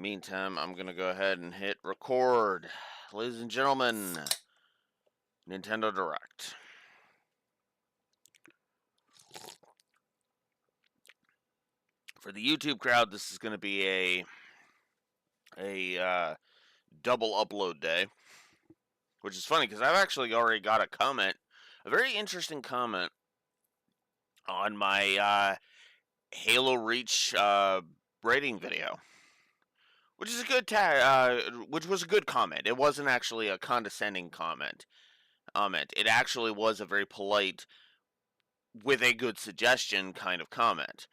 meantime, I'm going to go ahead and hit record. Ladies and gentlemen, Nintendo Direct. For the YouTube crowd, this is going to be a double upload day, which is funny because I've actually already got a comment, a very interesting comment on my Halo Reach rating video. Which is a good which was a good comment. It wasn't actually a condescending comment. It actually was a very polite, with a good suggestion kind of comment.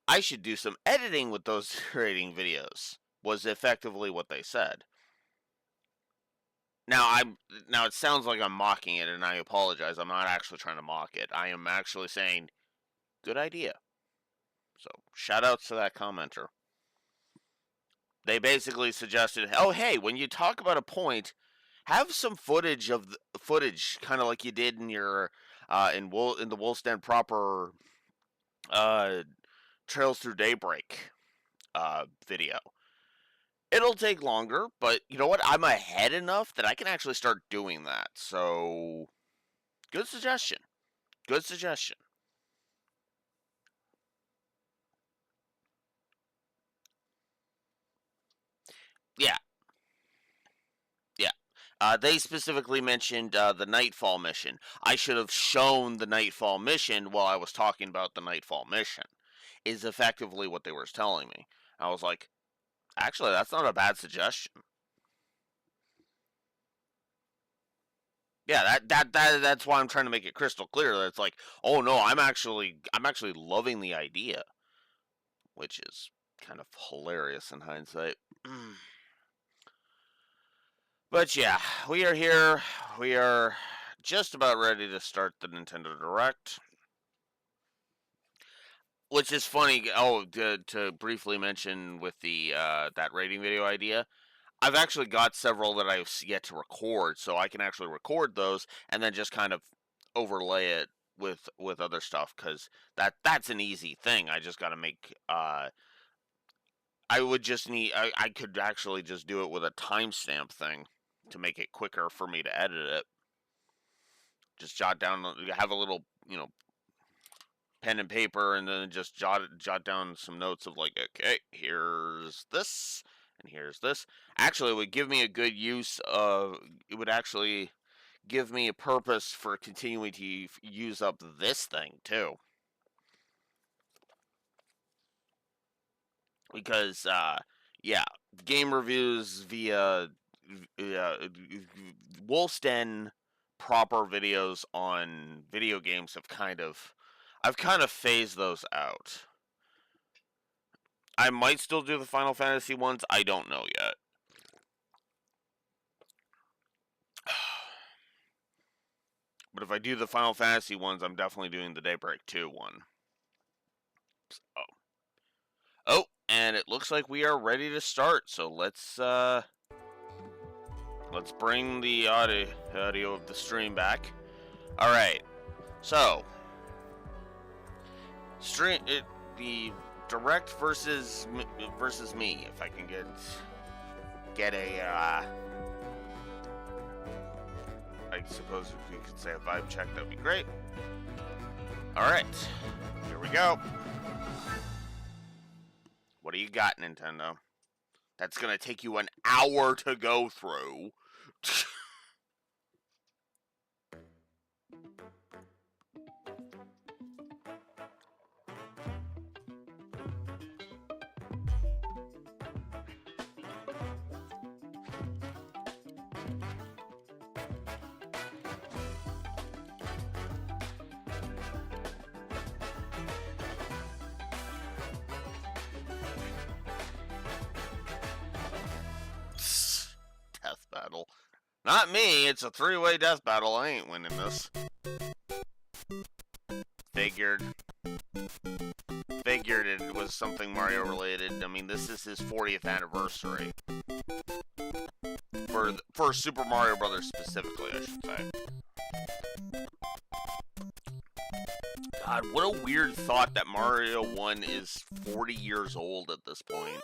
I should do some editing with those rating videos, was effectively what they said. Now it sounds like I'm mocking it, and I apologize. I'm not actually trying to mock it. I am actually saying, good idea. So, shout outs to that commenter. They basically suggested, oh hey, when you talk about a point, have some footage of kind of like you did in your in the Wolf's Den proper Trails Through Daybreak video. It'll take longer, but you know what? I'm ahead enough that I can actually start doing that. So, good suggestion. Good suggestion. Yeah. They specifically mentioned the Nightfall mission. I should have shown the Nightfall mission while I was talking about the Nightfall mission, is effectively what they were telling me. I was like, actually, that's not a bad suggestion. Yeah, that's why I'm trying to make it crystal clear that it's like, oh no, I'm actually loving the idea, which is kind of hilarious in hindsight. But yeah, we are here. We are just about ready to start the Nintendo Direct. Which is funny. Oh, to briefly mention with the that rating video idea, I've actually got several that I've yet to record, so I can actually record those and then just kind of overlay it with other stuff, because that's an easy thing. I just got to make. I would just need. I could actually just do it with a timestamp thing to make it quicker for me to edit it. Just jot down. Have a little, pen and paper, and then just jot down some notes of like, okay, here's this and here's this. Actually, it would give me a good use of. It would actually give me a purpose for continuing to use up this thing too, because yeah, game reviews via Wolf's Den proper videos on video games have I've kind of phased those out. I might still do the Final Fantasy ones. I don't know yet. But if I do the Final Fantasy ones, I'm definitely doing the Daybreak 2 one. Oh, and it looks like we are ready to start. So let's bring the audio of the stream back. All right. So the Direct versus me. If I can get a I suppose if you could say a vibe check, that'd be great. Alright, here we go. What do you got, Nintendo? That's gonna take you an hour to go through. Death battle. Not me, it's a three-way death battle. I ain't winning this. Figured it was something Mario related. I mean, this is his 40th anniversary. For Super Mario Brothers specifically, I should say. God, what a weird thought that Mario 1 is 40 years old at this point.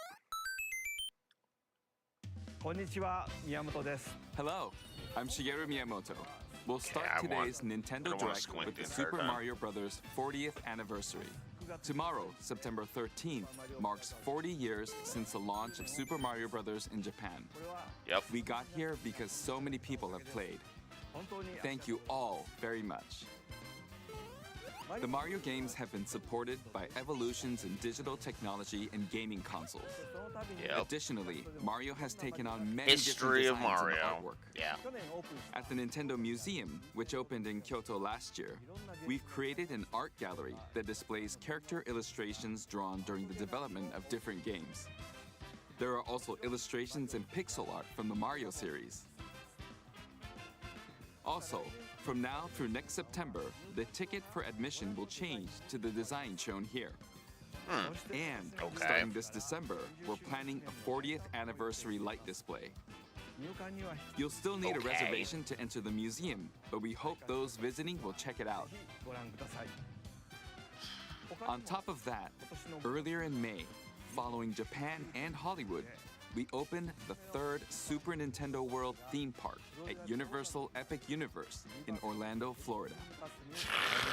Konnichiwa, Miyamoto desu. Hello, I'm Shigeru Miyamoto. We'll start I today's don't Nintendo wanna Direct squint with the the entire Super time. Mario Bros. 40th anniversary. Tomorrow, September 13th, marks 40 years since the launch of Super Mario Bros. In Japan. Yep. We got here because so many people have played. Thank you all very much. The Mario games have been supported by evolutions in digital technology and gaming consoles. Yep. Additionally, Mario has taken on many History different of designs Mario. and artwork. Yeah. At the Nintendo Museum, which opened in Kyoto last year, we've created an art gallery that displays character illustrations drawn during the development of different games. There are also illustrations and pixel art from the Mario series. Also, from now through next September, the ticket for admission will change to the design shown here. And starting this December, we're planning a 40th anniversary light display. You'll still need a reservation to enter the museum, but we hope those visiting will check it out. On top of that, earlier in May, following Japan and Hollywood, we opened the third Super Nintendo World theme park at Universal Epic Universe in Orlando, Florida.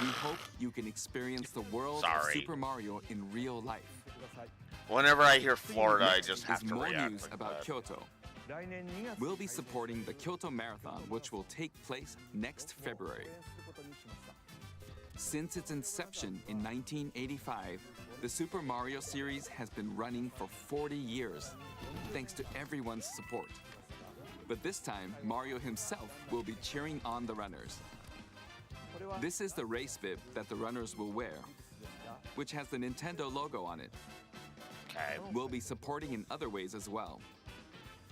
We hope you can experience the world of Super Mario in real life. Whenever I hear Florida, I Next just have is to more react news like about that. Kyoto. We'll be supporting the Kyoto Marathon, which will take place next February. Since its inception in 1985, the Super Mario series has been running for 40 years, thanks to everyone's support. But this time, Mario himself will be cheering on the runners. This is the race bib that the runners will wear, which has the Nintendo logo on it. Okay. We'll be supporting in other ways as well.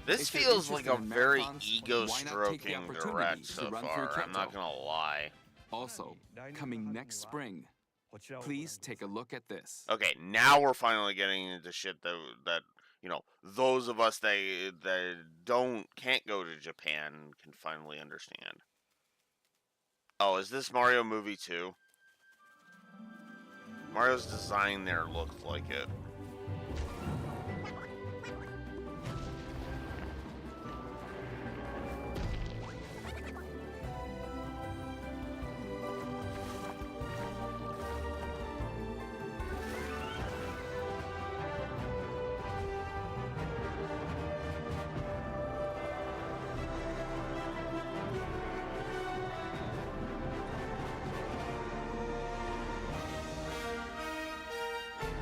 This If you're feels like a interested in very marathons, why not take the ego-stroking opportunity direct to so run far. through I'm not Kyoto? gonna lie. Also, coming next spring, please take a look at this. Okay, now we're finally getting into shit that you know those of us that can't go to Japan can finally understand. Oh, is this Mario movie 2? Mario's design there looked like it.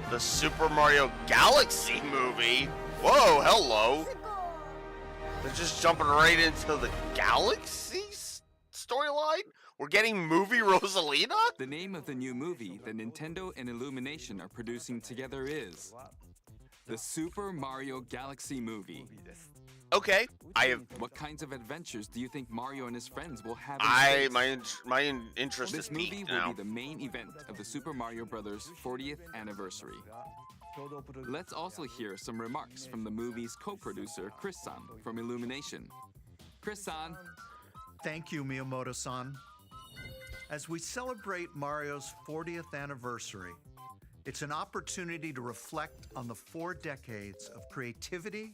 The Super Mario Galaxy movie? Whoa, hello. They're just jumping right into the Galaxy storyline? We're getting movie Rosalina? The name of the new movie that Nintendo and Illumination are producing together is the Super Mario Galaxy movie. Okay, What kinds of adventures do you think Mario and his friends will have in space? my interest This is movie peaked will now. be the main event of the Super Mario Bros. 40th anniversary. Let's also hear some remarks from the movie's co-producer, Chris-san, from Illumination. Chris-san. Thank you, Miyamoto-san. As we celebrate Mario's 40th anniversary, it's an opportunity to reflect on the 4 decades of creativity,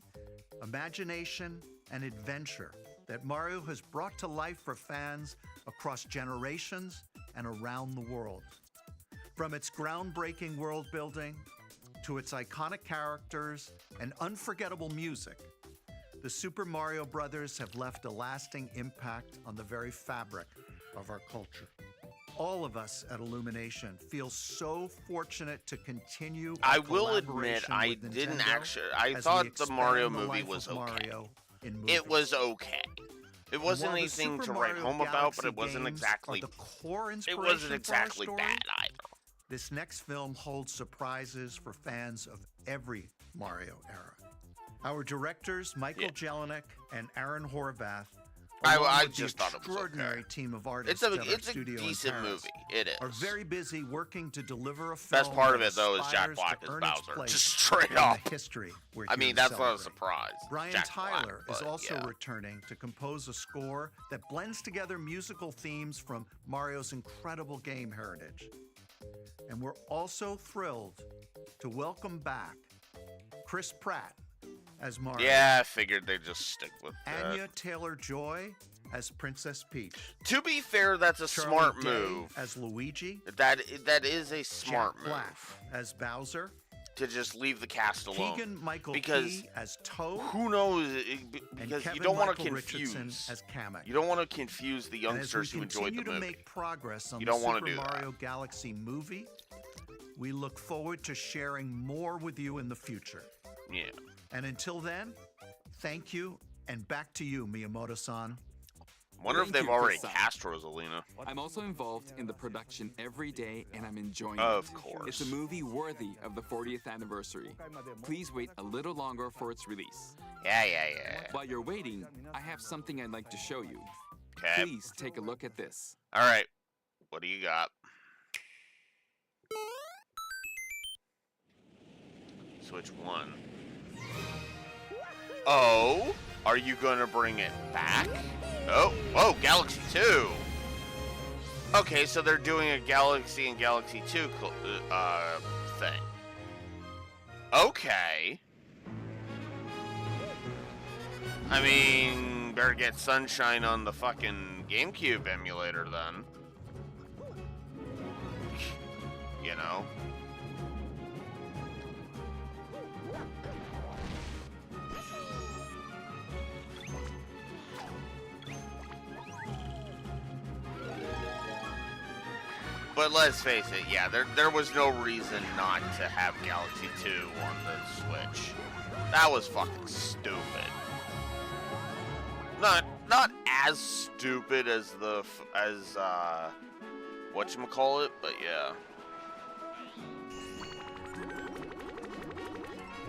imagination, and adventure that Mario has brought to life for fans across generations and around the world. From its groundbreaking world building to its iconic characters and unforgettable music, the Super Mario Brothers have left a lasting impact on the very fabric of our culture. All of us at Illumination feel so fortunate to continue our I will admit, collaboration I with didn't Nintendo actually. I as we thought the expand Mario the movie life was of okay. Mario in It movies. was okay. It wasn't While the anything Super to write Mario home about, but it Galaxy wasn't games exactly. are the core It inspiration wasn't for our exactly story, bad either. This next film holds surprises for fans of every Mario era. Our directors, Michael Jelinek and Aaron Horvath, along I with just the thought it was extraordinary okay. team of artists It's at our a studio in decent Paris, movie. It is. are very busy working to deliver a film Best part of that it though is Jack aspires Black to as earn its Bowser, place just straight in up. the history we're I here mean, to that's not a celebrate. surprise. Brian Jack Tyler Black, is but also yeah. returning to compose a score that blends together musical themes from Mario's incredible game heritage. And we're also thrilled to welcome back Chris Pratt as Mario. Yeah, I figured they'd just stick with that. Anya Taylor-Joy as Princess Peach. To be fair, that's a Charlie smart Day move. as Luigi. That is a smart Jack Black move as Bowser. to just leave the cast alone. Keegan-Michael Because Key as Toad. who knows? And Because Kevin you don't want to Michael Richardson confuse. as Kamek. You don't want to confuse the And as we youngsters who enjoyed the continue to movie. make progress on You the don't wanna Super do that. Mario Galaxy movie, we look forward to sharing more with you in the future. Yeah. And until then, thank you, and back to you, Miyamoto-san. Wonder if Thank they've you, already Chris-san. cast Rosalina. I'm also involved in the production every day, and I'm enjoying Of it. course. It's a movie worthy of the 40th anniversary. Please wait a little longer for its release. Yeah. While you're waiting, I have something I'd like to show you. Okay. Please take a look at this. All right. What do you got? Switch 1. Oh, are you gonna bring it back? Oh, Galaxy 2. Okay, so they're doing a Galaxy and Galaxy 2 thing. Okay. I mean, better get Sunshine on the fucking GameCube emulator then. You know? But let's face it, yeah, there was no reason not to have Galaxy 2 on the Switch. That was fucking stupid. Not as stupid as whatchamacallit, but yeah.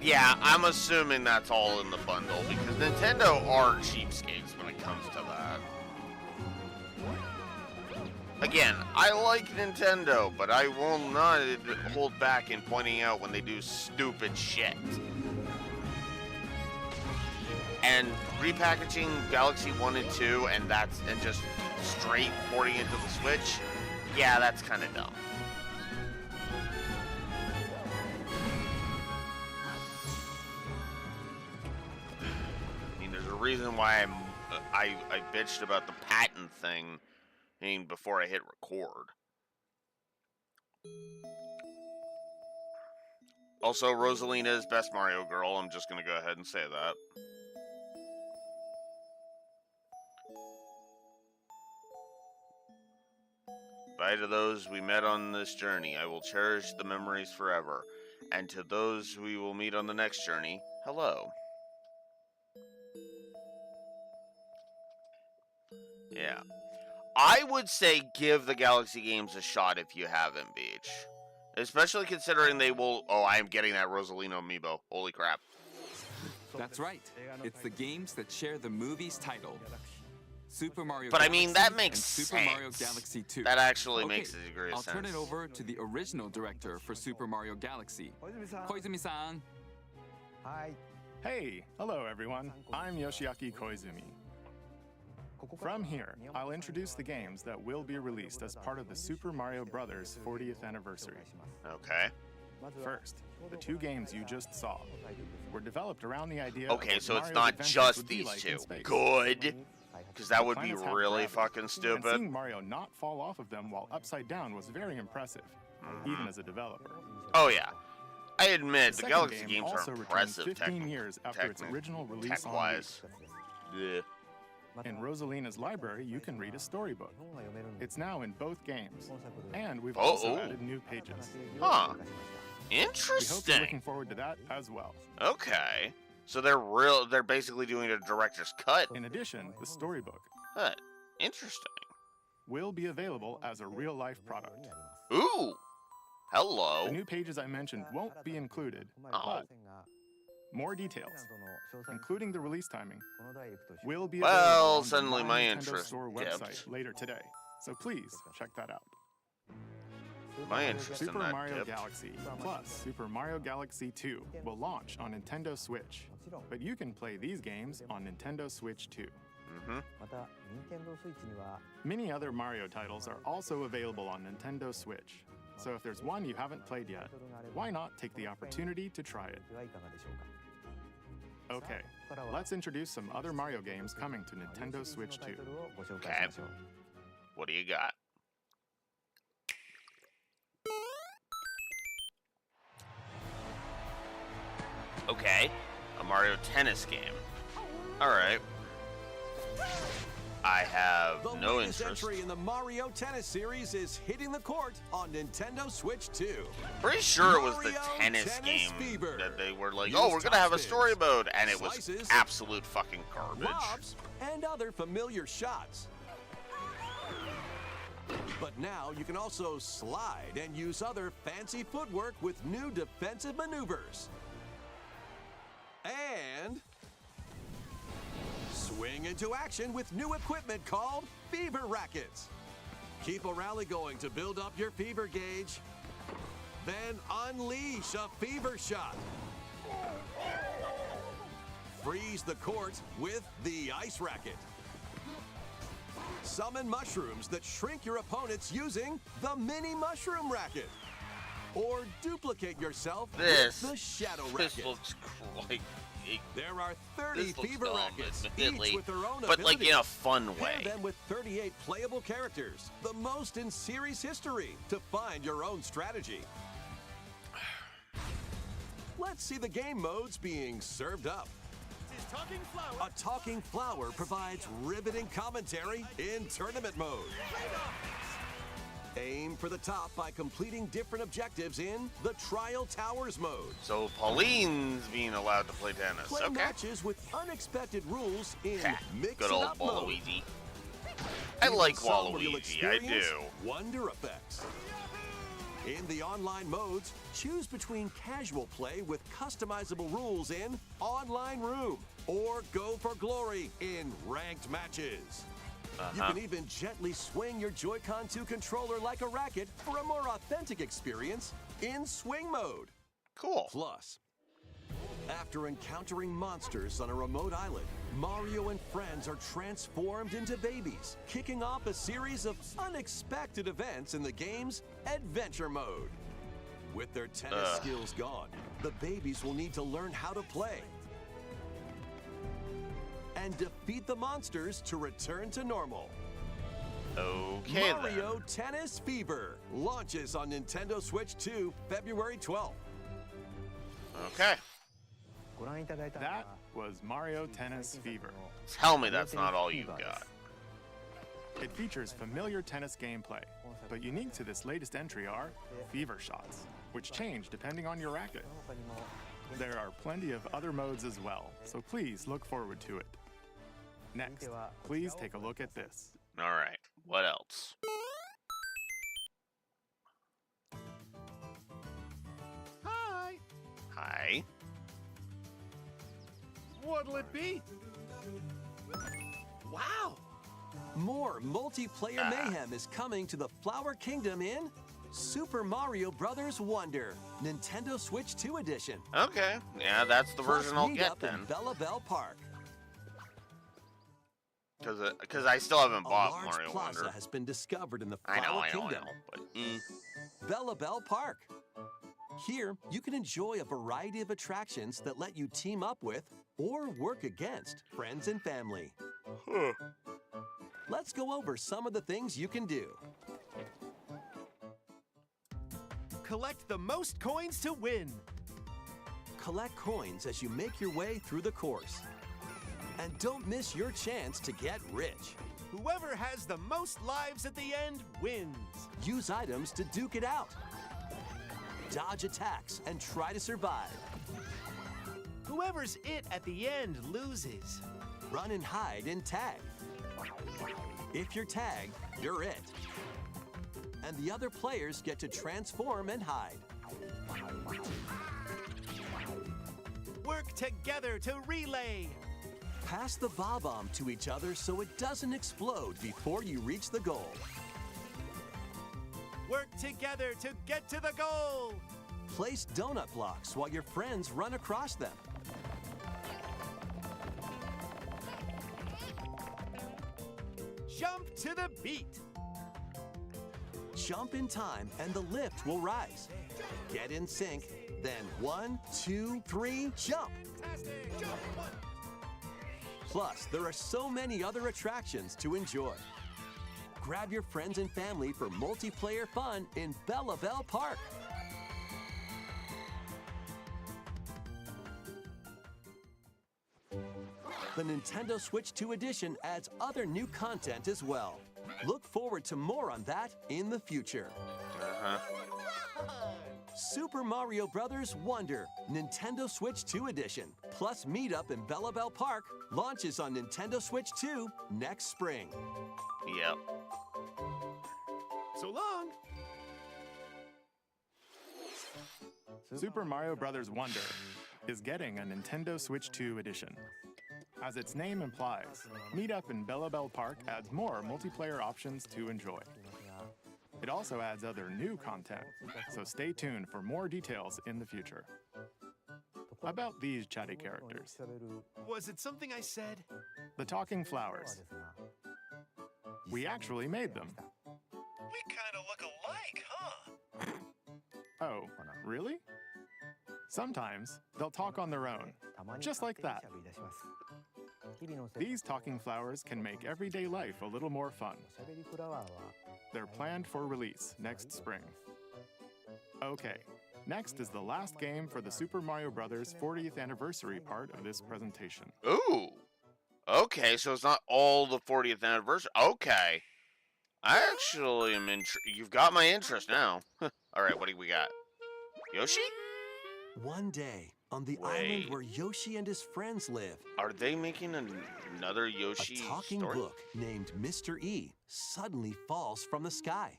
Yeah, I'm assuming that's all in the bundle because Nintendo are cheapskates when it comes to that. Again, I like Nintendo, but I will not hold back in pointing out when they do stupid shit. And repackaging Galaxy 1 and 2 and just straight porting it to the Switch, yeah, that's kind of dumb. I mean, there's a reason why I bitched about the patent thing before I hit record. Also, Rosalina is best Mario girl. I'm just gonna go ahead and say that. Bye to those we met on this journey. I will cherish the memories forever. And to those we will meet on the next journey, hello. Yeah. I would say give the Galaxy games a shot if you haven't, Beach. Especially considering they will... Oh, I am getting that Rosalino amiibo. Holy crap. That's right. It's the games that share the movie's title. Super Mario But I Galaxy mean, that and makes Super sense. Mario Galaxy 2. That actually Okay, makes a degree of I'll sense. turn it over to the original director for Super Mario Galaxy, Koizumi-san. Hey, hello everyone. I'm Yoshiaki Koizumi. From here, I'll introduce the games that will be released as part of the Super Mario Bros. 40th anniversary. Okay. First, the two games you just saw were developed around the idea Okay, of so what it's Mario's not adventures just would be these like two. in space. Good. Because that would be Planets have really gravity, fucking And stupid. seeing Mario not fall off of them while upside down was very impressive, even as a developer. Oh, yeah. I admit, the second Galaxy game games also are returned impressive 15 years after its original release on tech-wise. Yeah. Wii. In Rosalina's library, you can read a storybook. It's now in both games, and we've also added new pages. Huh. We hope you're Interesting. looking forward to that as well. Okay. So they're basically doing a director's cut. In addition, the storybook Huh. Interesting. will be available as a real-life product. Ooh. Hello. The new pages I mentioned won't be included, Oh. but more details, including the release timing, will be Well, available on the suddenly my Nintendo interest Store dipped. website later today. So please check that out. My interest in Super that Mario dipped. Galaxy plus Super Mario Galaxy 2 will launch on Nintendo Switch, but you can play these games on Nintendo Switch too. Mm-hmm. Many other Mario titles are also available on Nintendo Switch, so if there's one you haven't played yet, why not take the opportunity to try it? Okay, let's introduce some other Mario games coming to Nintendo Switch 2. Okay. What do you got? Okay, a Mario Tennis game. Alright. I have The no latest interest. entry in the Mario Tennis series is hitting the court on Nintendo Switch 2. Pretty sure it was the Mario tennis game Fever. that they were like, Use oh, we're gonna have a topspins, story mode, and it was slices, absolute fucking garbage. lobs, and other familiar shots. But now you can also slide and use other fancy footwork with new defensive maneuvers. And swing into action with new equipment called Fever Rackets. Keep a rally going to build up your fever gauge. Then unleash a fever shot. Freeze the court with the Ice Racket. Summon mushrooms that shrink your opponents using the Mini Mushroom Racket. Or duplicate yourself with the Shadow Racket. This looks like There are 30 this looks fever dumb, rackets, admittedly, each with their own but like abilities. in a fun Pair way. them with 38 playable characters, the most in series history, to find your own strategy. Let's see the game modes being served up. A talking flower provides riveting commentary in tournament mode. Aim for the top by completing different objectives in the Trial Towers mode. So Pauline's being allowed to play tennis. Play Okay. matches with unexpected rules in Ha, Mix good It old Up mode. Waluigi. I Even like some will Waluigi, I experience do. Wonder effects. In the online modes, choose between casual play with customizable rules in Online Room or Go for Glory in Ranked Matches. You can even gently swing your Joy-Con 2 controller like a racket for a more authentic experience in Swing mode. Cool. Plus, after encountering monsters on a remote island, Mario and friends are transformed into babies, kicking off a series of unexpected events in the game's Adventure Mode. With their tennis skills gone, the babies will need to learn how to play and defeat the monsters to return to normal. Okay Mario Tennis Fever launches on Nintendo Switch 2 February 12th. then. Okay. That was Mario Tennis Fever. Tell me that's not all you got. It features familiar tennis gameplay, but unique to this latest entry are fever shots, which change depending on your racket. There are plenty of other modes as well, so please look forward to it. Next, please take a look at this. All right. What else? Hi! Hi. What'll it be? Wow! More multiplayer mayhem is coming to the Flower Kingdom in Super Mario Bros. Wonder, Nintendo Switch 2 Edition. Okay. Yeah, that's the Plus, version I'll meet get up in then. Bella Bell Park. Because I still haven't A bought large Mario plaza Wonder. has been discovered in the I Flower know, Kingdom. but Bella Bell Park. Here, you can enjoy a variety of attractions that let you team up with or work against friends and family. Let's go over some of the things you can do. Collect the most coins to win. Collect coins as you make your way through the course. And don't miss your chance to get rich. Whoever has the most lives at the end wins. Use items to duke it out. Dodge attacks and try to survive. Whoever's it at the end loses. Run and hide and tag. If you're tagged, you're it. And the other players get to transform and hide. Work together to relay. Pass the bob-omb to each other so it doesn't explode before you reach the goal. Work together to get to the goal. Place donut blocks while your friends run across them. Jump to the beat. Jump in time and the lift will rise. Get in sync, then 1, 2, 3, jump. Fantastic. Jump. Plus, there are so many other attractions to enjoy. Grab your friends and family for multiplayer fun in Bella Bell Park. The Nintendo Switch 2 edition adds other new content as well. Look forward to more on that in the future. Super Mario Bros. Wonder, Nintendo Switch 2 edition, plus Meetup in Bella Bell Park, launches on Nintendo Switch 2 next spring. Yep. So long. Super Mario Bros. Wonder is getting a Nintendo Switch 2 edition. As its name implies, Meetup in Bella Bell Park adds more multiplayer options to enjoy. It also adds other new content, so stay tuned for more details in the future. About these chatty characters, Was it something I said? the talking flowers. We actually made them. We kind of look alike, huh? Oh, really? Sometimes they'll talk on their own, just like that. These talking flowers can make everyday life a little more fun. They're planned for release next spring. Okay, next is the last game for the Super Mario Bros. 40th anniversary part of this presentation. Ooh. Okay, so it's not all the 40th anniversary. Okay. I actually am You've got my interest now. All right, what do we got? Yoshi? One day, on the Wait. island where Yoshi and his friends live, Are they making another Yoshi a talking story? book named Mr. E suddenly falls from the sky.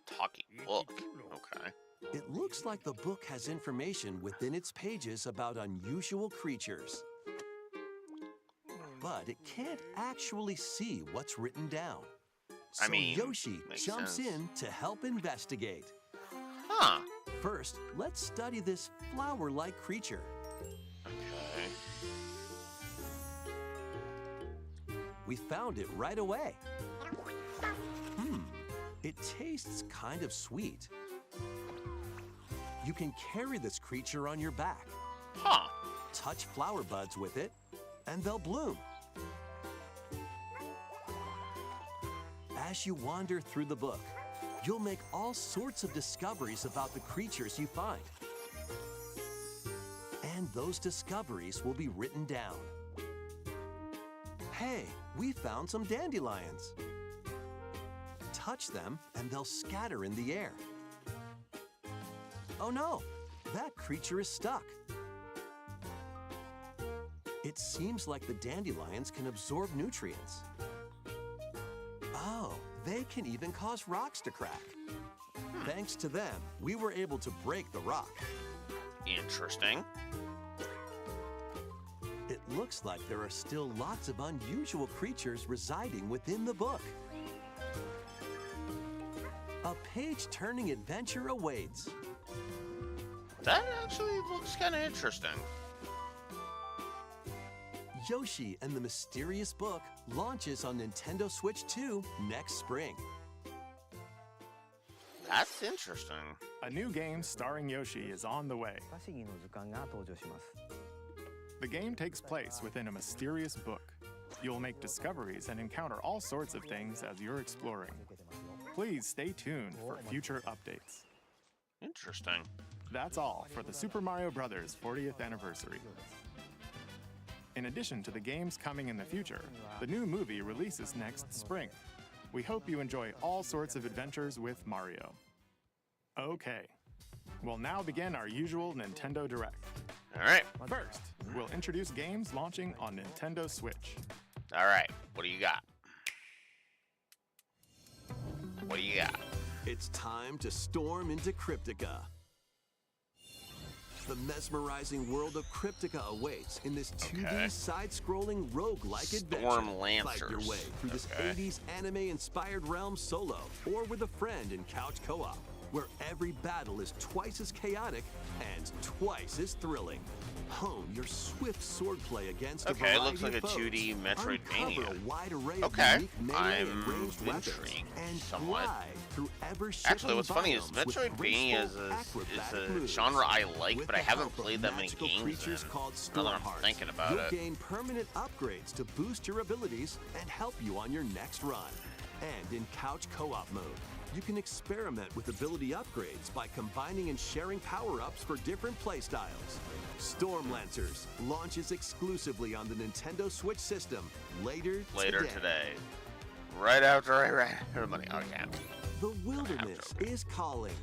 Talking book. Okay. It looks like the book has information within its pages about unusual creatures. But it can't actually see what's written down. So I mean, Yoshi makes jumps sense. in to help investigate. Huh. First, let's study this flower-like creature. Okay. We found it right away. It tastes kind of sweet. You can carry this creature on your back, Huh. touch flower buds with it, and they'll bloom. As you wander through the book, you'll make all sorts of discoveries about the creatures you find. And those discoveries will be written down. Hey, we found some dandelions. Touch them and they'll scatter in the air. Oh no, that creature is stuck. It seems like the dandelions can absorb nutrients. Oh, they can even cause rocks to crack. Thanks to them, we were able to break the rock. Interesting. It looks like there are still lots of unusual creatures residing within the book. A page-turning adventure awaits. That actually looks kind of interesting. Yoshi and the Mysterious Book launches on Nintendo Switch 2 next spring. That's interesting. A new game starring Yoshi is on the way. 不思議の図鑑が登場します The game takes place within a mysterious book. You'll make discoveries and encounter all sorts of things as you're exploring. Please stay tuned for future updates. Interesting. That's all for the Super Mario Bros. 40th anniversary. In addition to the games coming in the future, the new movie releases next spring. We hope you enjoy all sorts of adventures with Mario. Okay, we'll now begin our usual Nintendo Direct. All right. First, we'll introduce games launching on Nintendo Switch. All right. What do you got? What do you got? It's time to storm into Cryptica. The mesmerizing world of Cryptica awaits in this 2D Okay. side-scrolling roguelike adventure. Storm Fight Lancers. your way through this Okay. 80s anime-inspired realm solo or with a friend in couch co-op. where every battle is twice as chaotic and twice as thrilling. Hone your swift swordplay against a Okay, variety it looks like of a foes. 2D Metroidvania. Uncover a wide array of Okay, unique melee and I'm ranged weapons, intrigued and somewhat. glide through ever-shifting Actually, what's funny is biomes with Metroidvania is graceful, a acrobatic moves. genre I like, With but I the haven't help of played that many magical games creatures in. called Now that I'm Stormhearts, thinking about you'll it. gain permanent upgrades to boost your abilities and help you on your next run. And in couch co-op mode, you can experiment with ability upgrades by combining and sharing power-ups for different playstyles. Storm Lancers launches exclusively on the Nintendo Switch system later Today. Right after I ran out of money. Okay. The wilderness is calling.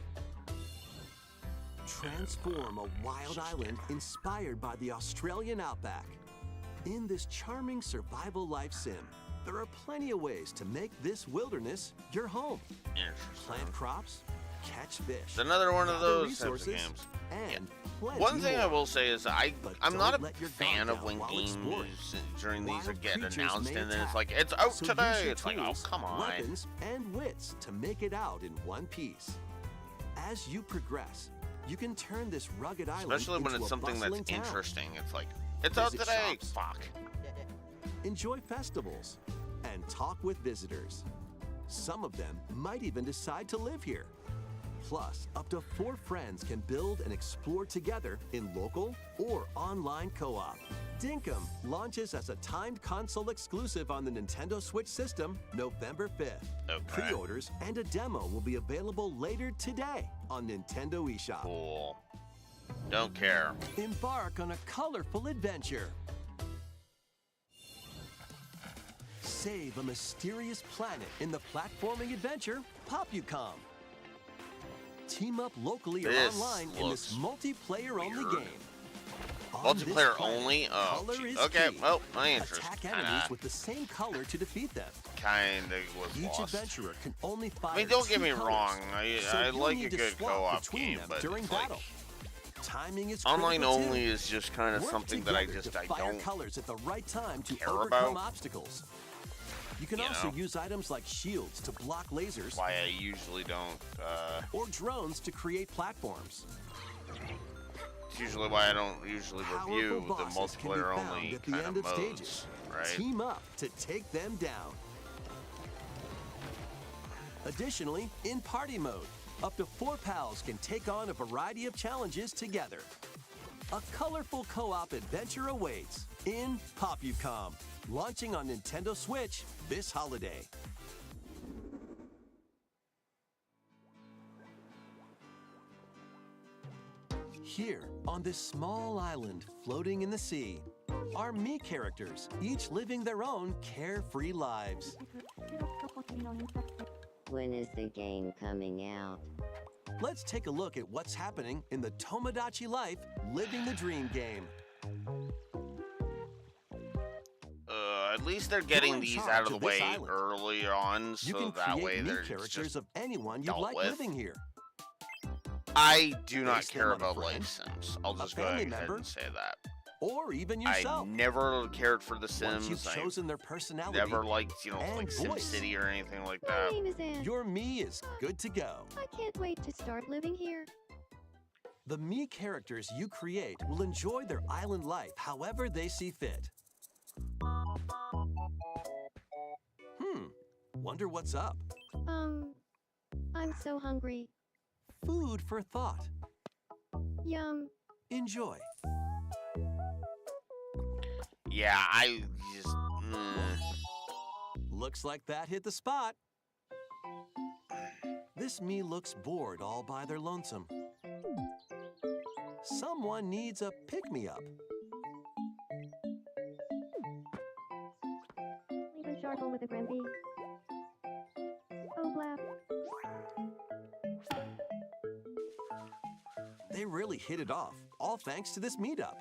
Transform a wild island inspired by the Australian outback. In this charming survival life sim, there are plenty of ways to make this wilderness your home. Plant crops, catch fish. It's another one of gather those types of resources, games. and plenty One thing more. I will say is But I'm not don't a let your fan guard of down when while games exploring. during these are Wild getting creatures announced may and then it's attack, like, it's out so use today. your It's like, oh, tools, come on. weapons, and wits to make it out in one piece. As you progress, you can turn this rugged island Especially when into it's a something bustling that's town. interesting. It's like, it's out Visit today. shops. Fuck. Enjoy festivals and talk with visitors. Some of them might even decide to live here. Plus, up to 4 friends can build and explore together in local or online co-op. Dinkum launches as a timed console exclusive on the Nintendo Switch system November 5th. Okay. Pre-orders and a demo will be available later today on Nintendo eShop. Cool. Don't care. Embark on a colorful adventure. Save a mysterious planet in the platforming adventure Popucom. Team up locally or This online in this looks multiplayer-only weird. game. On this Multiplayer planet, only? Oh, color gee. is Okay, key. well, my interest Attack enemies with the same color to defeat them. kind of was Each lost. adventurer can only fire I mean, don't 2 get me colors, wrong. so I you'll like need a to good swap co-op between game, them but during it's like, battle. Timing is online critical, only too. is just kind of Work something that I together just to I fire don't colors at the right time to care overcome about. obstacles. You can You also know? use items like shields to block lasers why I usually don't. or drones to create platforms. It's usually why I don't usually Powerful review the bosses can be multiplayer found only at the kind end of of modes, stages. right? Team up to take them down. Additionally, in party mode, up to 4 pals can take on a variety of challenges together. A colorful co-op adventure awaits in Popucom, launching on Nintendo Switch this holiday. Here, on this small island floating in the sea, are me characters, each living their own carefree lives. When is the game coming out? Let's take a look at what's happening in the Tomodachi Life Living the Dream game. At least they're getting in these charge out of the of this way island. early on, You so can that create way me they're characters just. of anyone you'd dealt like with. living here. I do not Base them care on a about friend, life sims. I'll a just go family ahead member, and say that. Or even I yourself. never cared for The Once you've Sims. I chosen their personality, never liked, and like voice. SimCity or anything like My that. name is Anne. your me is good to go. I can't wait to start living here. The me characters you create will enjoy their island life however they see fit. Wonder what's up? I'm so hungry. Food for thought. Yum. Enjoy. Yeah, I just. Looks like that hit the spot. This me looks bored all by their lonesome. Someone needs a pick-me-up. Leave a charcoal with a Grimby. Oh, blap. They really hit it off, all thanks to this meetup.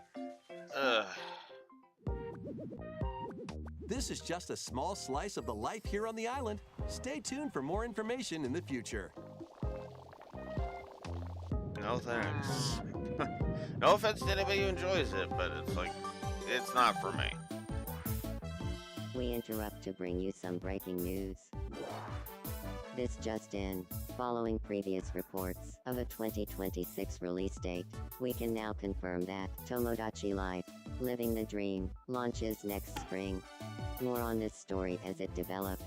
Ugh. This is just a small slice of the life here on the island. Stay tuned for more information in the future. No thanks. No offense to anybody who enjoys it, but it's like, it's not for me. We interrupt to bring you some breaking news. This just in, following previous reports of a 2026 release date, we can now confirm that Tomodachi Life, Living the Dream, launches next spring. More on this story as it develops.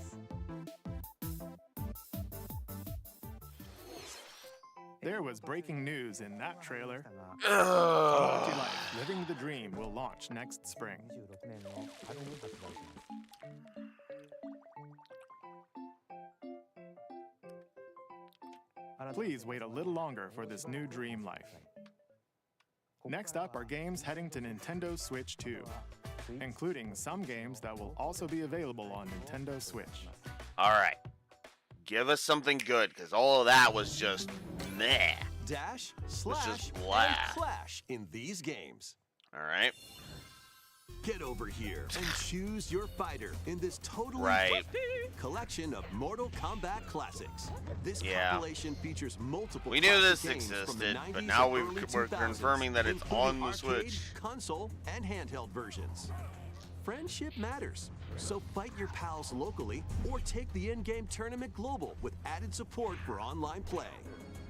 There was breaking news in that trailer. Tomodachi Life, Living the Dream will launch next spring. 26年の春に発売します Please wait a little longer for this new dream life. Next up are games heading to Nintendo Switch 2, including some games that will also be available on Nintendo Switch. All right. Give us something good, because all of that was just meh. Dash, slash, just and blah. clash in these games. All right. Get over here and choose your fighter in this totally Right. collection of Mortal Kombat classics. This Yeah. compilation features multiple We knew classic this games from the existed, 90s but now and we're early 2000s, confirming that it's including on the arcade, Switch. console, and handheld versions. Friendship matters, so fight your pals locally or take the in-game tournament global with added support for online play.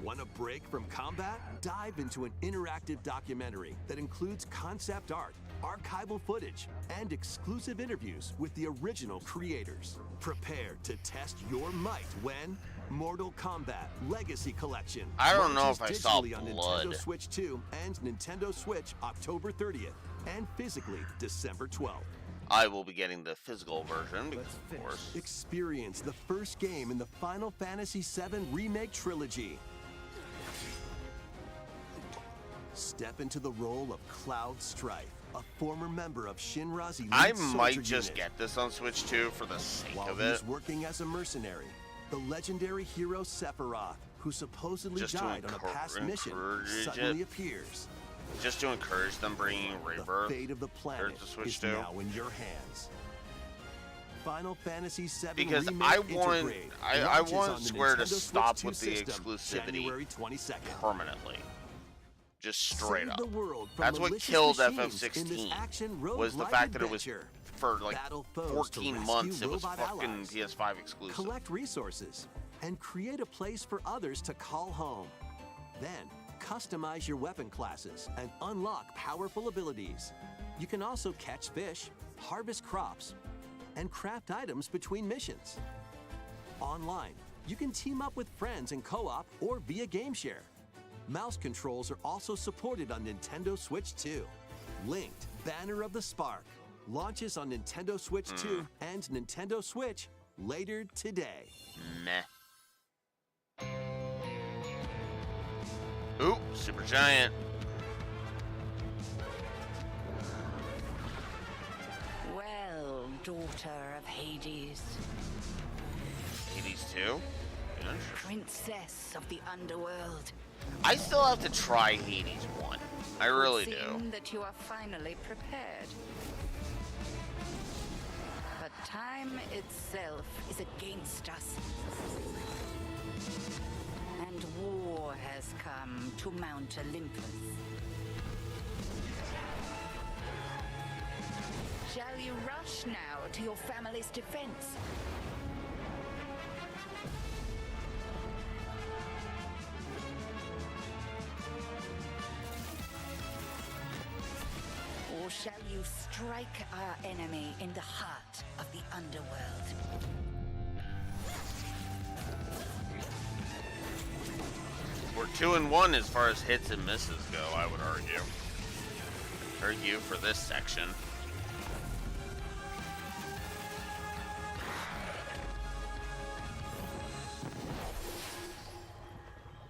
Want a break from combat? Dive into an interactive documentary that includes concept art, archival footage, and exclusive interviews with the original creators. Prepare to test your might when Mortal Kombat Legacy Collection I don't know launches if I saw digitally on blood. Nintendo Switch 2 and Nintendo Switch October 30th and physically December 12th. I will be getting the physical version, because of course. Experience the first game in the Final Fantasy VII Remake Trilogy. Step into the role of Cloud Strife, a former member of Shinra's elite I soldier might just unit. get this on Switch 2 for the sake While of it. he's working as a mercenary, the legendary hero Sephiroth, who supposedly Just to died on a past mission, encourage suddenly it. appears. Just to encourage them bringing The Rebirth. fate of the planet to Switch is 2. now in your hands. Final Fantasy VII Because Remake I want- Intergrade I launches want on the Square to Nintendo Switch stop 2 with the system exclusivity January 22nd. permanently. Just straight Save up. the world from That's what malicious killed machines in FF16, this action was the roguelike fact that it was adventure. for like Battle foes to 14 rescue months it was robot fucking allies. PS5 exclusive. Collect resources and create a place for others to call home. Then, customize your weapon classes and unlock powerful abilities. You can also catch fish, harvest crops, and craft items between missions. Online, you can team up with friends in co-op or via game share. Mouse controls are also supported on Nintendo Switch 2. Linked Banner of the Spark launches on Nintendo Switch 2 and Nintendo Switch later today. Meh. Ooh, Super Giant. Well, daughter of Hades, Hades 2? Interesting. princess of the underworld, I still have to try Hades 1. I really do. seem that you are finally prepared. But time itself is against us. And war has come to Mount Olympus. Shall you rush now to your family's defense? Or shall you strike our enemy in the heart of the underworld? We're 2-1 as far as hits and misses go, I would argue. For this section.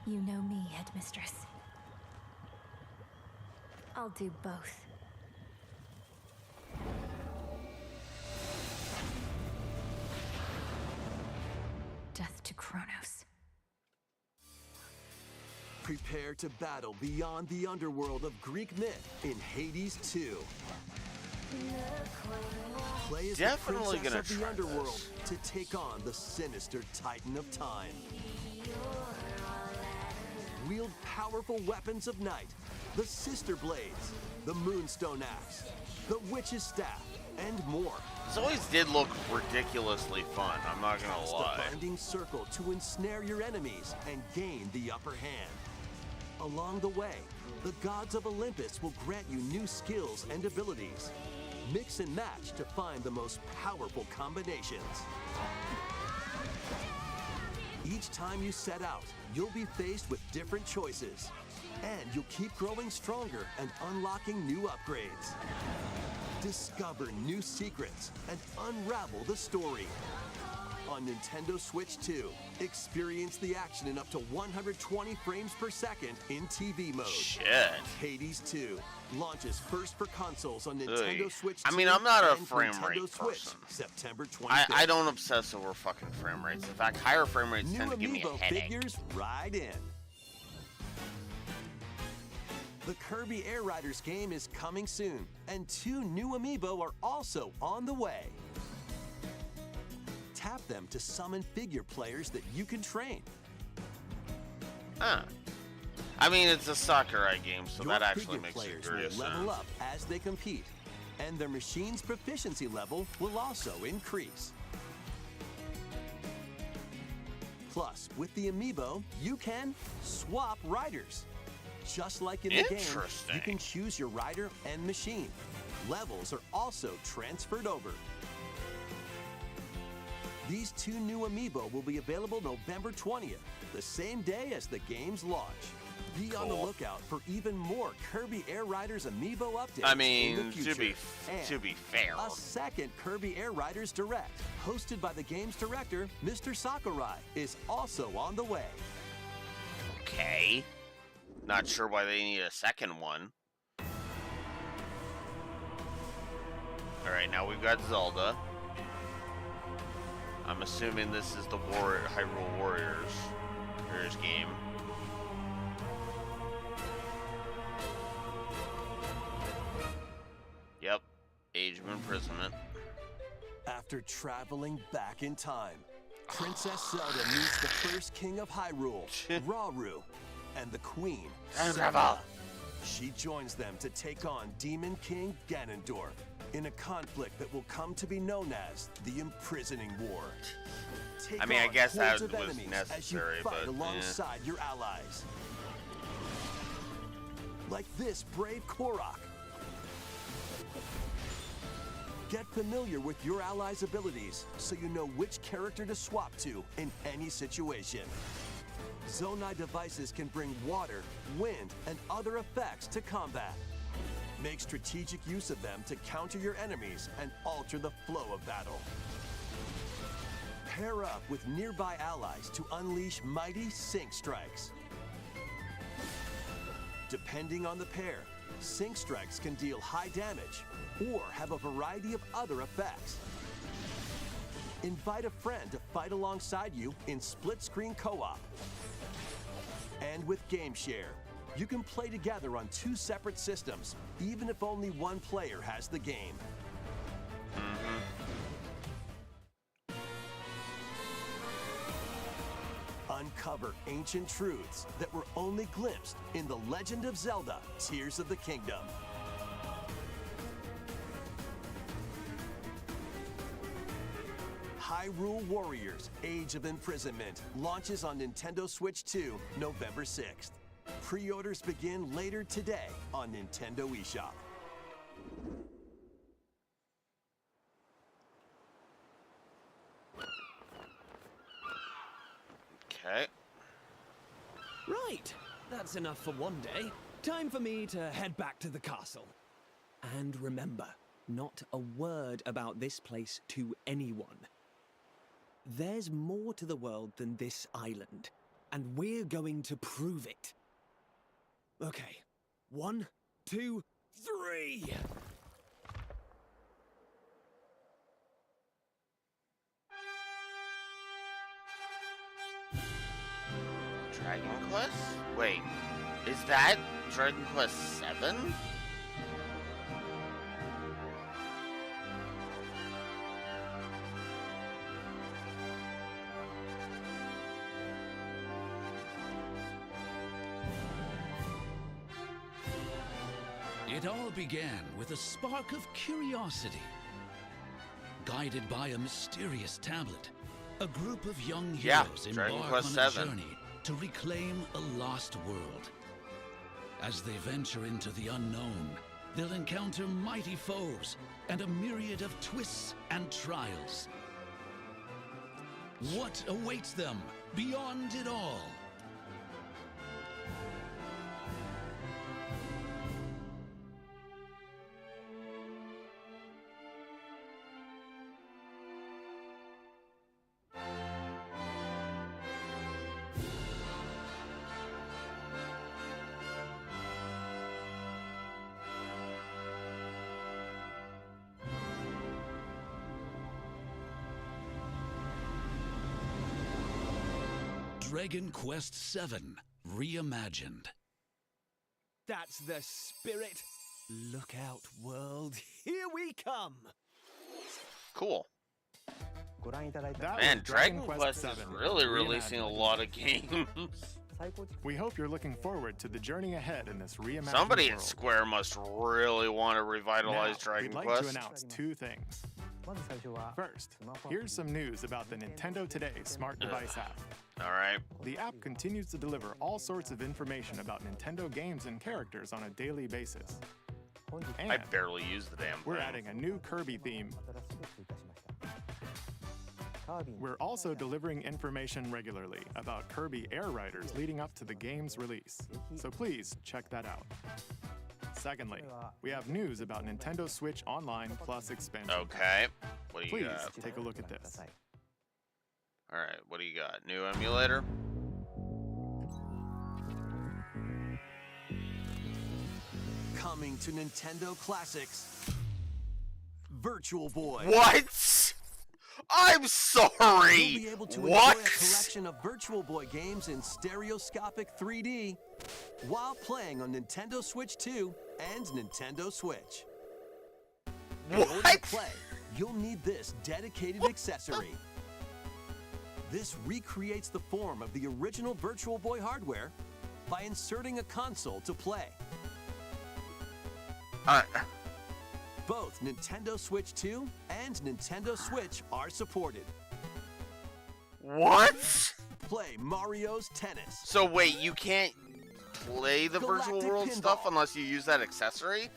You know me, Headmistress. I'll do both. Death to Kronos. Prepare to battle beyond the underworld of Greek myth in Hades 2. Play as Definitely the princess gonna of the try underworld this. to take on the sinister Titan of Time. Wield powerful weapons of night, the Sister Blades, the Moonstone Axe, the Witch's Staff, and more. This always did look ridiculously fun, I'm not gonna Cast lie. a binding circle to ensnare your enemies and gain the upper hand. Along the way, the gods of Olympus will grant you new skills and abilities. Mix and match to find the most powerful combinations. Each time you set out, you'll be faced with different choices. And you'll keep growing stronger and unlocking new upgrades. Discover new secrets and unravel the story. On Nintendo Switch 2, experience the action in up to 120 frames per second in TV mode. Shit. Hades 2 launches first for consoles on Nintendo Switch 2. I mean, I'm not a and frame Nintendo rate Switch, person. September 25th. I don't obsess over fucking frame rates. In fact, higher frame rates New tend to give me a Amiibo headache. figures right in. The Kirby Air Riders game is coming soon, and 2 new Amiibo are also on the way. Tap them to summon figure players that you can train. Huh. I mean, it's a Sakurai game, so Your that actually figure makes players serious will level sense. up as they compete, and their machine's proficiency level will also increase. Plus, with the Amiibo, you can swap riders. Just like in the game, Interesting. you can choose your rider and machine. Levels are also transferred over. These 2 new Amiibo will be available November 20th, the same day as the game's launch. Be on the lookout for even more Kirby Air Riders Amiibo updates I in the mean, future. to be fair. A second Kirby Air Riders Direct, hosted by the game's director, Mr. Sakurai, is also on the way. Okay. Not sure why they need a second one. Alright, now we've got Zelda. I'm assuming this is the Hyrule Warriors game. Yep. Age of Imprisonment. After traveling back in time, Princess Zelda meets the first king of Hyrule, Rauru, and the queen, Sept. She joins them to take on Demon King Ganondorf in a conflict that will come to be known as the Imprisoning War. Take I mean, I on guess that hordes of was enemies necessary, as you fight but, alongside your allies. Like this brave Korok. Get familiar with your allies' abilities so you know which character to swap to in any situation. Zonai devices can bring water, wind, and other effects to combat. Make strategic use of them to counter your enemies and alter the flow of battle. Pair up with nearby allies to unleash mighty sync strikes. Depending on the pair, sync strikes can deal high damage or have a variety of other effects. Invite a friend to fight alongside you in split-screen co-op. And with Game Share, you can play together on 2 separate systems, even if only one player has the game. Uncover ancient truths that were only glimpsed in The Legend of Zelda: Tears of the Kingdom. Hyrule Warriors: Age of Imprisonment launches on Nintendo Switch 2, November 6th. Pre-orders begin later today on Nintendo eShop. Okay. Right, that's enough for one day. Time for me to head back to the castle. And remember, not a word about this place to anyone. There's more to the world than this island, and we're going to prove it. Okay, 1, 2, 3! Dragon Quest? Wait, is that Dragon Quest 7? It all began with a spark of curiosity. Guided by a mysterious tablet, a group of young Yeah, heroes Dragon embark Quest on a VII. journey to reclaim a lost world. As they venture into the unknown, they'll encounter mighty foes and a myriad of twists and trials. What awaits them beyond it all? Dragon Quest VII Reimagined. That's the spirit. Look out, world. Here we come. Cool. ご覧いただいた That Man, was Dragon Dragon Quest Quest is VII really releasing a Reimagined. lot of games. We hope you're looking forward to the journey ahead in this reimagined Somebody world. at Square must really want to revitalize Now, Dragon we'd like Quest. to announce two things. まず最初は First, here's some news about the Nintendo Today smart device app. Alright. The app continues to deliver all sorts of information about Nintendo games and characters on a daily basis. 本日 I And barely use the damn we're thing. adding a new Kirby theme. 新しく追加しましたカービィ We're also delivering information regularly about Kirby Air Riders leading up to the game's release. So please check that out. Secondly, we have news about Nintendo Switch Online Plus expansion. Okay. What do you Please got? take a look at this. Alright, what do you got? New emulator? Coming to Nintendo Classics, Virtual Boy. What? I'm sorry! You'll be able to What? enjoy a collection of Virtual Boy games in stereoscopic 3D while playing on Nintendo Switch 2 and Nintendo Switch. In order to What? play, you'll need this dedicated accessory. This recreates the form of the original Virtual Boy hardware by inserting a console to play. Both Nintendo Switch 2 and Nintendo Switch are supported. What? Play Mario's Tennis. So wait, you can't play the virtual Galactic world stuff Pinball. unless you use that accessory?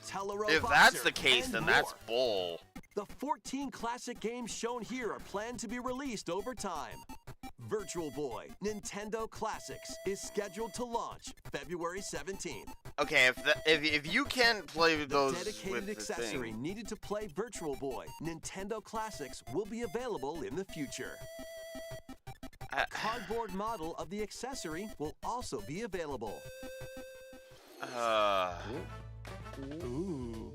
Telero If that's Boxer, the case, and then more. that's bull. The 14 classic games shown here are planned to be released over time. Virtual Boy Nintendo Classics is scheduled to launch February 17th. Okay, if you can't play The those dedicated with the accessory thing, needed to play Virtual Boy Nintendo Classics will be available in the future. A cardboard model of the accessory will also be available. Ooh.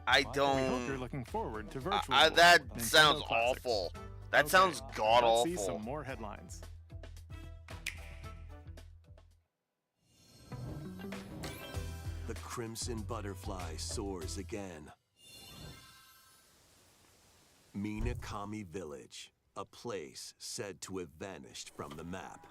I We hope don't. you're looking forward to Virtual Boy That Nintendo sounds Classics. awful. That Okay, sounds god let's awful. see some more headlines. The Crimson Butterfly soars again. Minakami Village, a place said to have vanished from the map.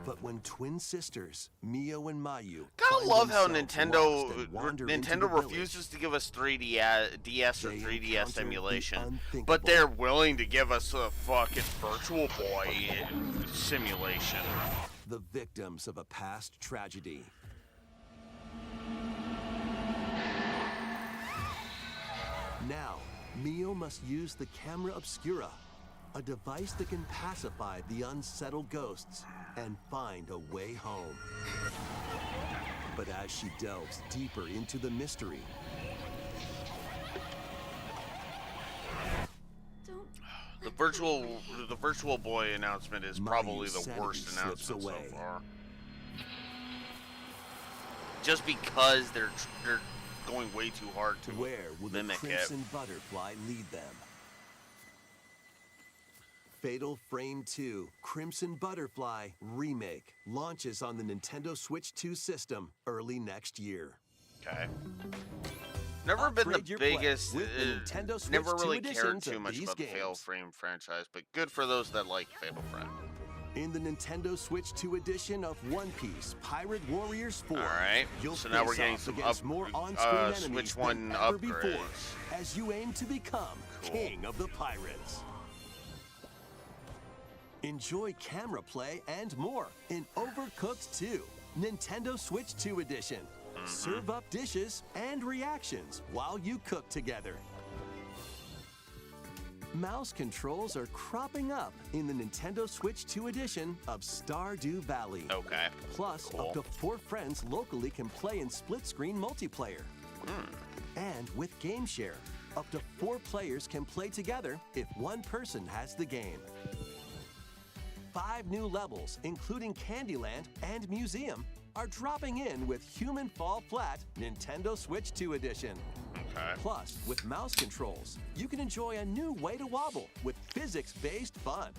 But when twin sisters, Mio and Mayu, Gotta find love how themselves lost and wander into the Nintendo village, refuses to give us 3D DS or they 3DS encounter the emulation, unthinkable. but they're willing to give us a fucking Virtual Boy simulation. the victims of a past tragedy. Now, Mio must use the camera obscura, a device that can pacify the unsettled ghosts and find a way home. But as she delves deeper into the mystery, The Virtual Boy announcement is probably the sanity worst slips announcement away. so far. Just because they're going way too hard to where will the mimic it. Crimson Butterfly lead them? Fatal Frame 2 Crimson Butterfly Remake launches on the Nintendo Switch 2 system early next year. Okay. Never been the Upgrade your play biggest. with the Nintendo Never Switch 2 really cared editions too of much these about the Fatal games. Frame franchise, but good for those that like Fatal Frame. In the Nintendo Switch 2 edition of One Piece Pirate Warriors 4, Alright, you'll so now we're face getting off some against more on-screen enemies Switch than 1 ever before, upgrades. as you aim to become Cool. King of the Pirates. Enjoy camera play and more in Overcooked 2, Nintendo Switch 2 edition. Serve up dishes and reactions while you cook together. Mouse controls are cropping up in the Nintendo Switch 2 edition of Stardew Valley. Okay. Plus, Cool. up to 4 friends locally can play in split-screen multiplayer. And with Game Share, up to 4 players can play together if one person has the game. 5 new levels, including Candyland and Museum, are dropping in with Human Fall Flat Nintendo Switch 2 edition. Okay. Plus, with mouse controls, you can enjoy a new way to wobble with physics-based fun.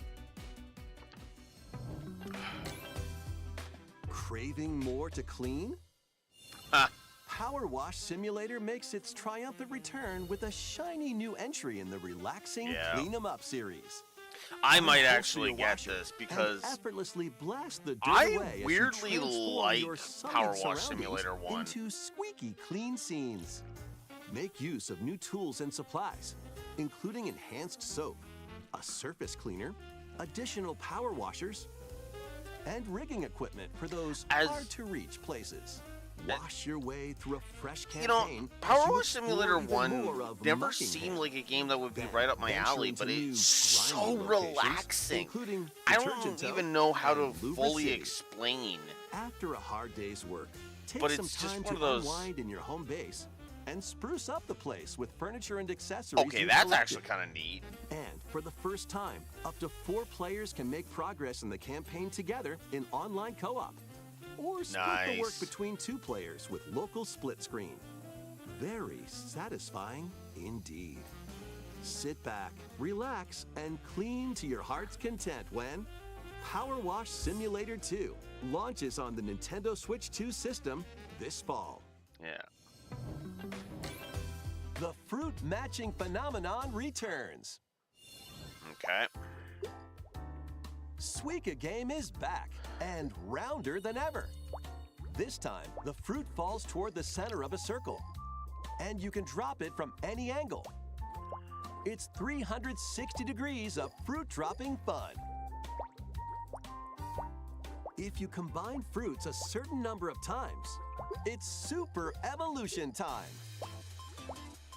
Craving more to clean? Power Wash Simulator makes its triumphant return with a shiny new entry in the relaxing Clean 'em Up series. I might Upholster actually your get washer this because and effortlessly blast the dirt I away as you weirdly transform like your solid Power Wash surroundings Simulator 1. into squeaky clean scenes. Make use of new tools and supplies, including enhanced soap, a surface cleaner, additional power washers, and rigging equipment for those hard-to-reach places. Wash your way through a fresh campaign. You know, as Power you Wash explore Simulator even 1 more of never Muckingham. seemed like a game that would be Then right up my venture alley, into but new it's so grinding locations, relaxing. including I Detergent don't Town even know how to and Lubric fully City. explain. After a hard day's work, take But some it's just time one to of those- unwind in your home base and spruce up the place with furniture and accessories. Okay, you've that's collected. actually kind of neat. And for the first time, up to 4 players can make progress in the campaign together in online co-op. Or split the work Nice. between 2 players with local split screen. Very satisfying indeed. Sit back, relax, and clean to your heart's content when Power Wash Simulator 2 launches on the Nintendo Switch 2 system this fall. Yeah. The fruit matching phenomenon returns. Okay. Suika game is back and rounder than ever. This time, the fruit falls toward the center of a circle, and you can drop it from any angle. It's 360 degrees of fruit dropping fun. If you combine fruits a certain number of times, it's super evolution time.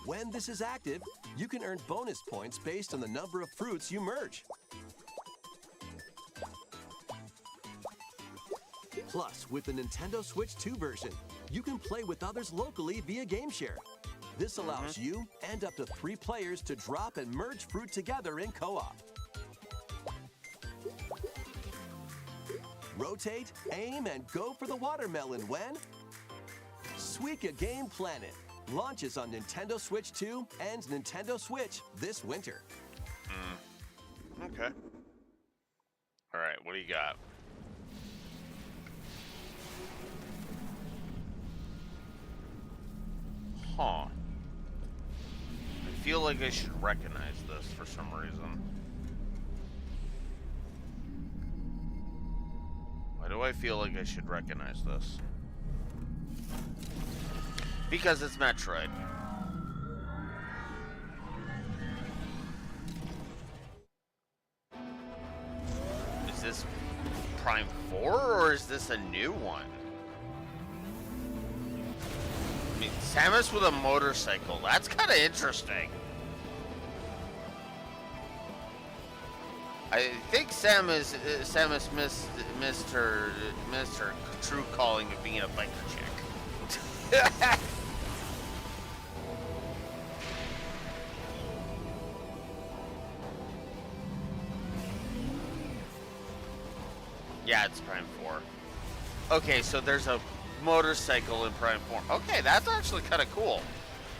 When this is active, you can earn bonus points based on the number of fruits you merge. Plus, with the Nintendo Switch 2 version, you can play with others locally via Game Share. This allows you and up to 3 players to drop and merge fruit together in co-op. Rotate, aim, and go for the watermelon when Suika Game Planet launches on Nintendo Switch 2 and Nintendo Switch this winter. Okay. All right, what do you got? Huh. I feel like I should recognize this for some reason. Why do I feel like I should recognize this? Because it's Metroid. Is this Prime 4 or is this a new one? I mean, Samus with a motorcycle. That's kind of interesting. I think Samus missed her true calling of being a biker chick. Yeah, it's Prime 4. Okay, so there's a motorcycle in Prime 4. Okay, that's actually kind of cool.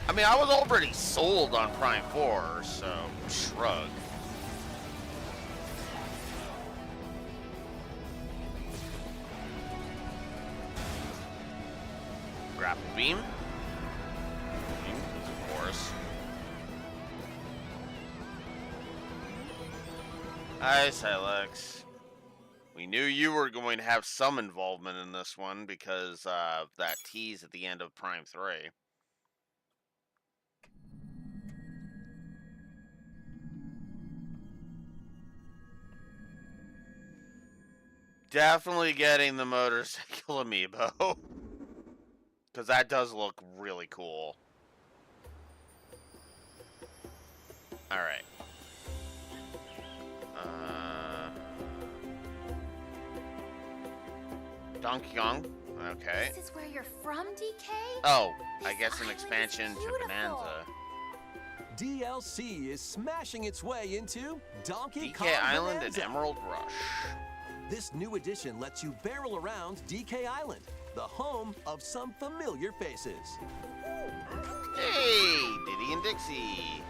I mean, I was already sold on Prime 4, so shrug. Grapple beam. Of course. Hi, Silex. We knew you were going to have some involvement in this one because of that tease at the end of Prime 3. Definitely getting the motorcycle amiibo. Because that does look really cool. Alright. Donkey Kong. Okay. This is where you're from, DK? Oh, I guess an expansion to Bonanza. DLC is smashing its way into Donkey Kong DK Island Bonanza. and Emerald Rush. This new edition lets you barrel around DK Island, the home of some familiar faces. Hey, Diddy and Dixie.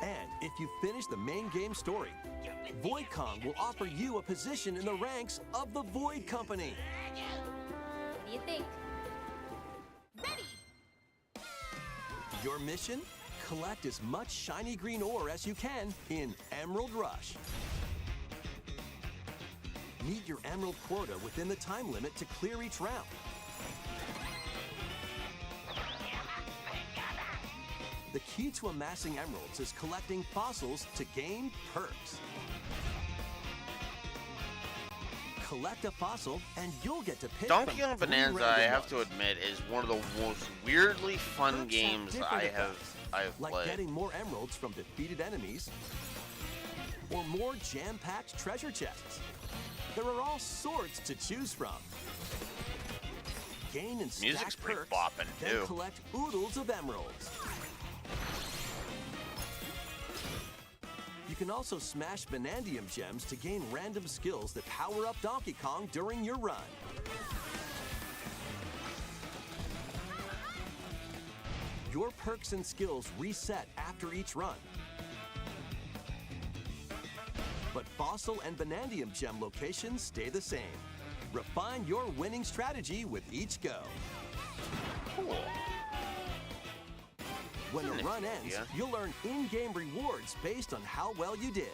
And if you finish the main game story, Void Kong will offer you a position in the ranks of the Void Company. What do you think? Ready! Your mission? Collect as much shiny green ore as you can in Emerald Rush. Meet your emerald quota within the time limit to clear each round. The key to amassing emeralds is collecting fossils to gain perks. Collect a fossil and you'll get to pick Donkey from Kong 3 Bonanza, random I have ones. to admit, is one of the most weirdly fun Perks have games different I effects, have like played. getting more emeralds from defeated enemies or more jam-packed treasure chests. There are all sorts to choose from. Gain and stack Music's pretty perks, bopping, then too. collect oodles of emeralds. You can also smash Bonandium gems to gain random skills that power up Donkey Kong during your run. Your perks and skills reset after each run. But Fossil and Bonandium gem locations stay the same. Refine your winning strategy with each go. Cool. When a Neat run ends, idea. you'll earn in-game rewards based on how well you did.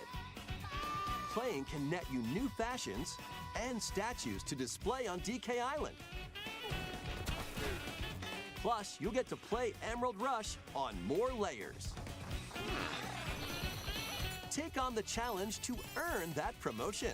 Playing can net you new fashions and statues to display on DK Island. Plus, you'll get to play Emerald Rush on more layers. Take on the challenge to earn that promotion.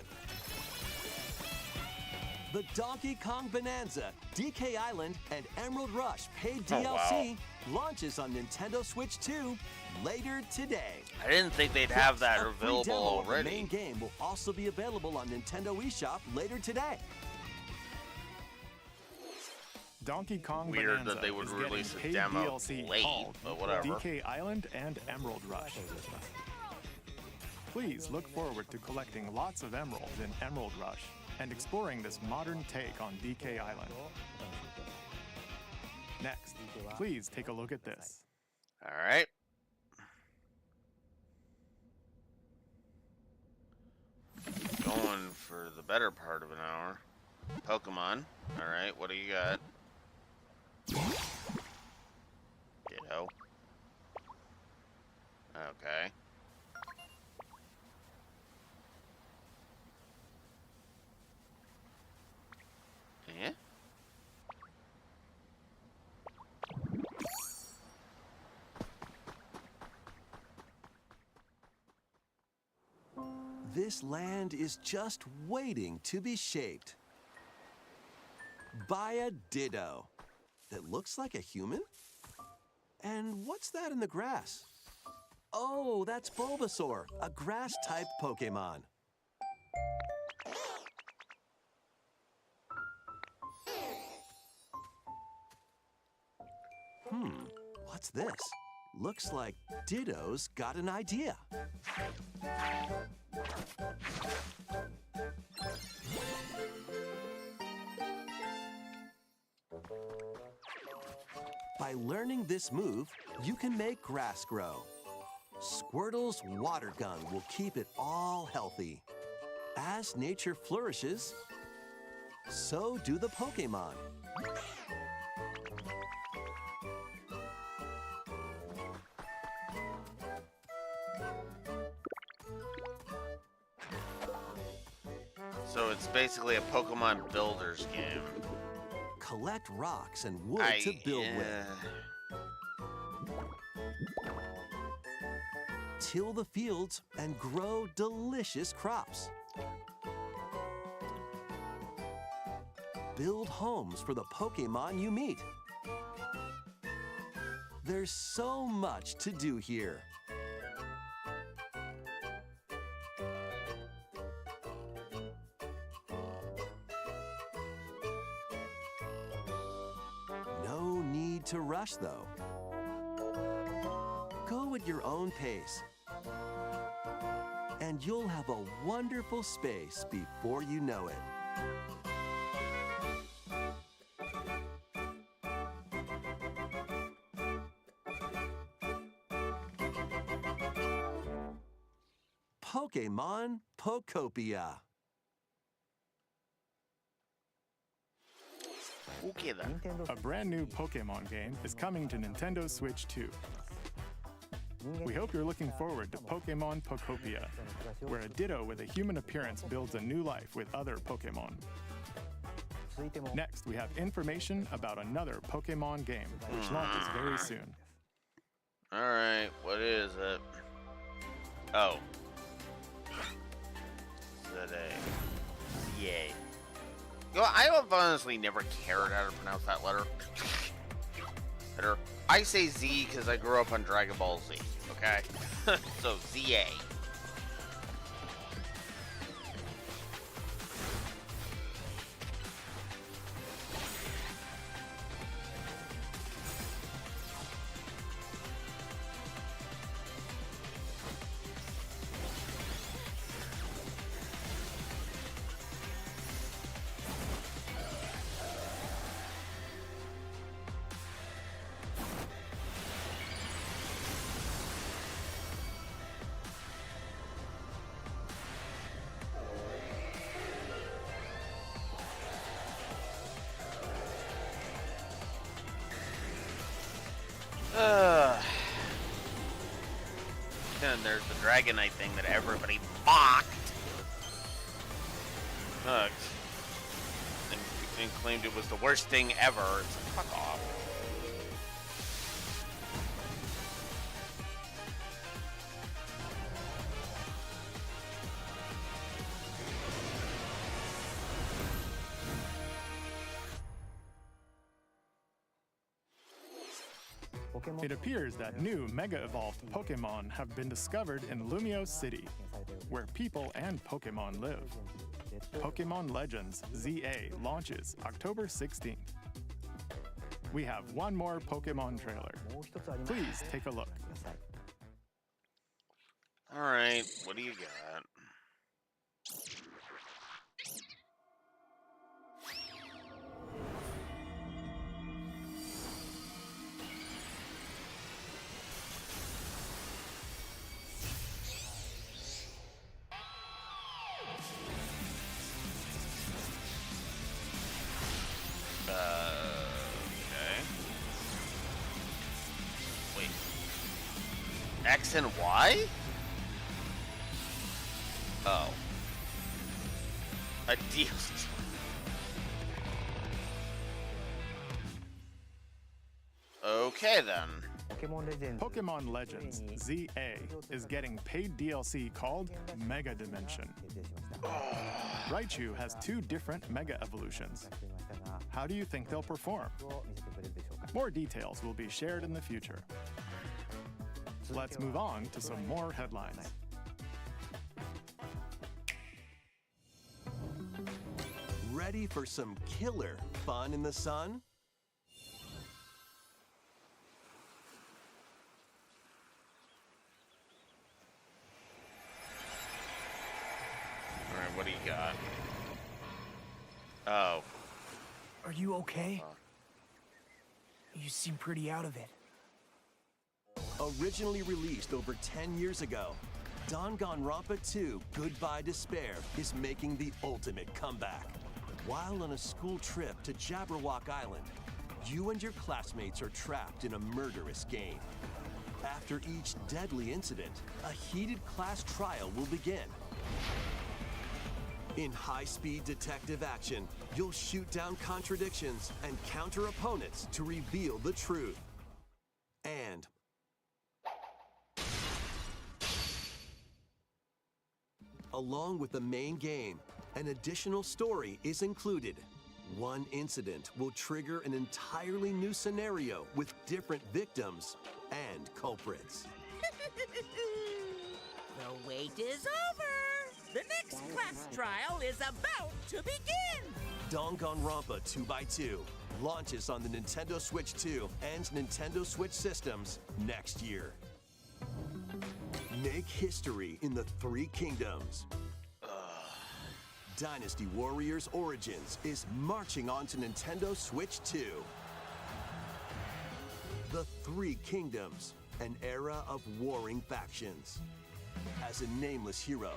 The Donkey Kong Bonanza, DK Island, and Emerald Rush paid Oh, wow. DLC launches on Nintendo Switch 2 later today. I didn't think they'd have that A free available demo of the main already. game will also be available on Nintendo eShop later today. Donkey Kong Weird Bonanza that they would is getting release a paid demo DLC late, called but whatever. DK Island and Emerald Rush. Please look forward to collecting lots of emeralds in Emerald Rush and exploring this modern take on DK Island. Next, please take a look at this. All right. Going for the better part of an hour. Pokemon. All right, what do you got? Ditto. Okay. Yeah. This land is just waiting to be shaped by a Ditto that looks like a human? And what's that in the grass? Oh, that's Bulbasaur, a grass-type Pokemon. What's this? Looks like Ditto's got an idea. By learning this move, you can make grass grow. Squirtle's water gun will keep it all healthy. As nature flourishes, so do the Pokemon. So it's basically a Pokemon Builders game. Collect rocks and wood to build with. Till the fields and grow delicious crops. Build homes for the Pokemon you meet. There's so much to do here. No need to rush, though. Go at your own pace. And you'll have a wonderful space before you know it. Pokemon Pokopia. Okay then. A brand new Pokemon game is coming to Nintendo Switch 2. We hope you're looking forward to Pokemon Pokopia, where a Ditto with a human appearance builds a new life with other Pokemon. Next, we have information about another Pokemon game, which launches very soon. Alright, what is it? Oh. Yay. You know, I have honestly never cared how to pronounce that letter. I say Z because I grew up on Dragon Ball Z, okay? So, ZA. Then there's the Dragonite thing that everybody mocked. And claimed it was the worst thing ever. It's like, fuck off. It appears that new Mega Evolved Pokemon have been discovered in Lumio City, where people and Pokemon live. Pokemon Legends ZA launches October 16th. We have one more Pokemon trailer. Please take a look. Alright, what do you got? Okay. Wait. X and Y? Oh. A deal. Okay then. Pokemon Legends ZA is getting paid DLC called Mega Dimension. Raichu has 2 different Mega Evolutions. How do you think they'll perform? More details will be shared in the future. Let's move on to some more headlines. Ready for some killer fun in the sun? Alright, what do you got? Oh. Are you okay? You seem pretty out of it. Originally released over 10 years ago, Danganronpa 2 Goodbye Despair is making the ultimate comeback. While on a school trip to Jabberwock Island, you and your classmates are trapped in a murderous game. After each deadly incident, a heated class trial will begin. In high-speed detective action, you'll shoot down contradictions and counter opponents to reveal the truth. And along with the main game, an additional story is included. One incident will trigger an entirely new scenario with different victims and culprits. The wait is over! The next class trial is about to begin! Danganronpa 2x2 launches on the Nintendo Switch 2 and Nintendo Switch systems next year. Make history in the Three Kingdoms. Dynasty Warriors Origins is marching on to Nintendo Switch 2. The Three Kingdoms, an era of warring factions. As a nameless hero,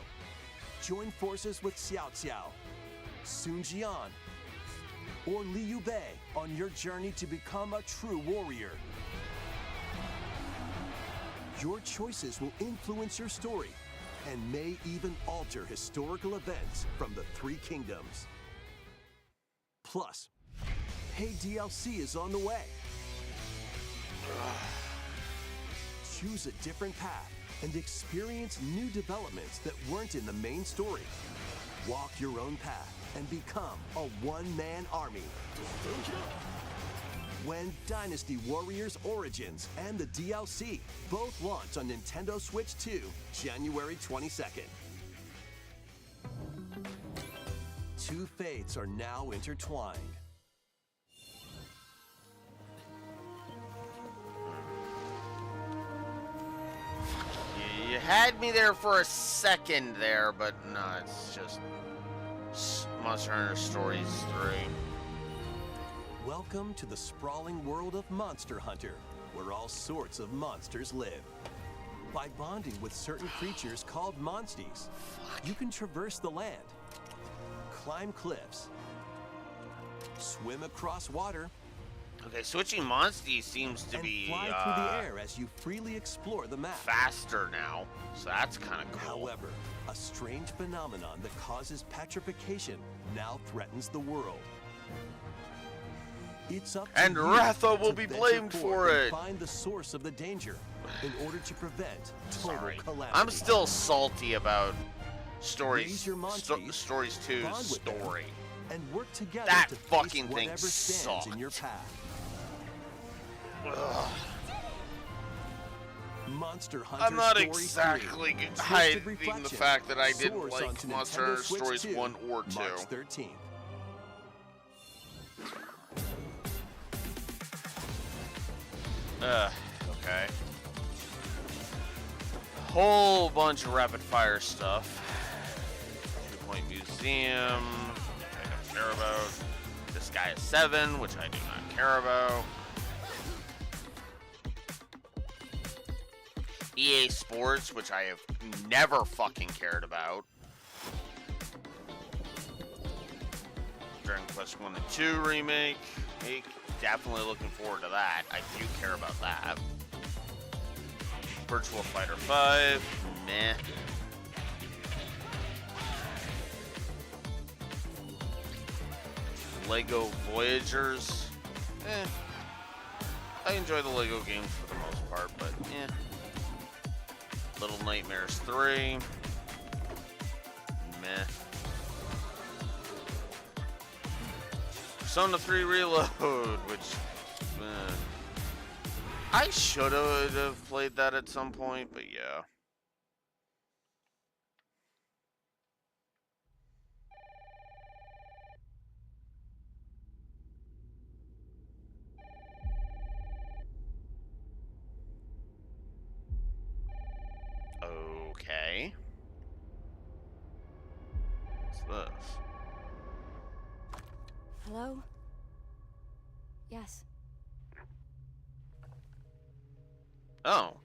join forces with Xiao Xiao, Sun Jian, or Liu Bei on your journey to become a true warrior. Your choices will influence your story and may even alter historical events from the Three Kingdoms. Plus, paid DLC is on the way. Choose a different path and experience new developments that weren't in the main story. Walk your own path and become a one-man army. When Dynasty Warriors Origins and the DLC both launch on Nintendo Switch 2, January 22nd. Two fates are now intertwined. You had me there for a second there, but no, it's just Monster Hunter Stories 3. Welcome to the sprawling world of Monster Hunter, where all sorts of monsters live. By bonding with certain creatures called monsties, you can traverse the land, climb cliffs, swim across water, Okay, switching monsties seems to be fly through the air as you freely explore the map. faster now, so that's kind of cool. However, a strange phenomenon that causes petrification now threatens the world. It's up to And you Ratha will to be venture blamed forth for and it. Find the source of the danger in order to prevent total Sorry. calamity. I'm still salty about Raise Stories your monsties, Stories 2's bond with them, story. and work together That to fucking face thing whatever stands sucked. in your path. Ugh. Monster Hunter I'm not Story exactly 3, hiding Twisted the Reflection fact that I didn't soars like onto Monster Nintendo Hunter Switch Stories 2, 1 or 2. March 13th. Okay. Whole bunch of rapid fire stuff. 2-Point Museum, which I don't care about. This guy is 7, which I do not care about. EA Sports, which I have never fucking cared about. Dragon Quest 1 and 2 remake. Definitely looking forward to that. I do care about that. Virtual Fighter 5. Meh. Lego Voyagers. I enjoy the Lego games for the most part, but Little Nightmares 3. Meh. Persona 3 Reload, which I should have played that at some point, but yeah. Okay. What's this? Hello? Yes. Oh.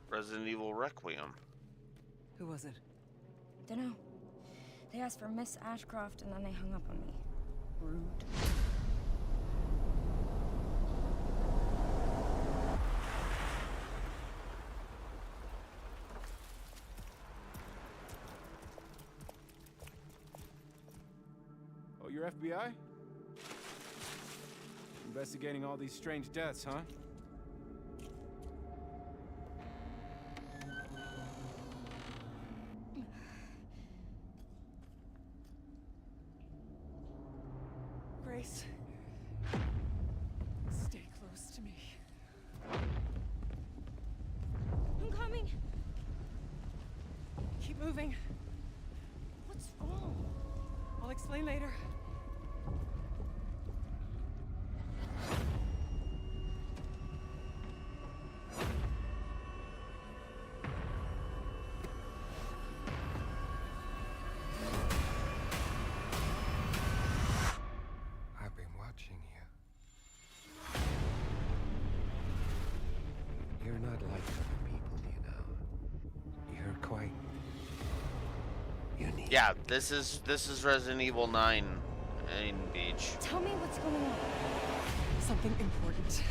Resident Evil Requiem. Who was it? Dunno. They asked for Miss Ashcroft and then they hung up on me. Rude. You're FBI? Investigating all these strange deaths, huh? Grace, stay close to me. I'm coming. Keep moving. What's wrong? I'll explain later. I've been watching you. You're not like other people, you know. You're quite unique. Yeah, this is Resident Evil 9 in Beach. Tell me what's going on. Something important.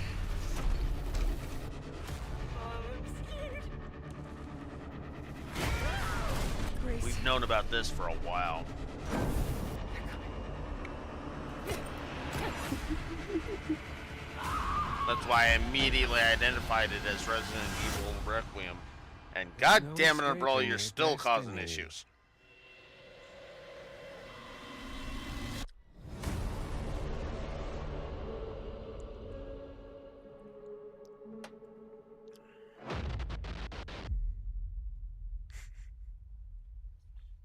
I'm scared. Grace. We've known about this for a while. That's why I immediately identified it as Resident Evil Requiem. And god damn it, Umbrella, you're still causing issues.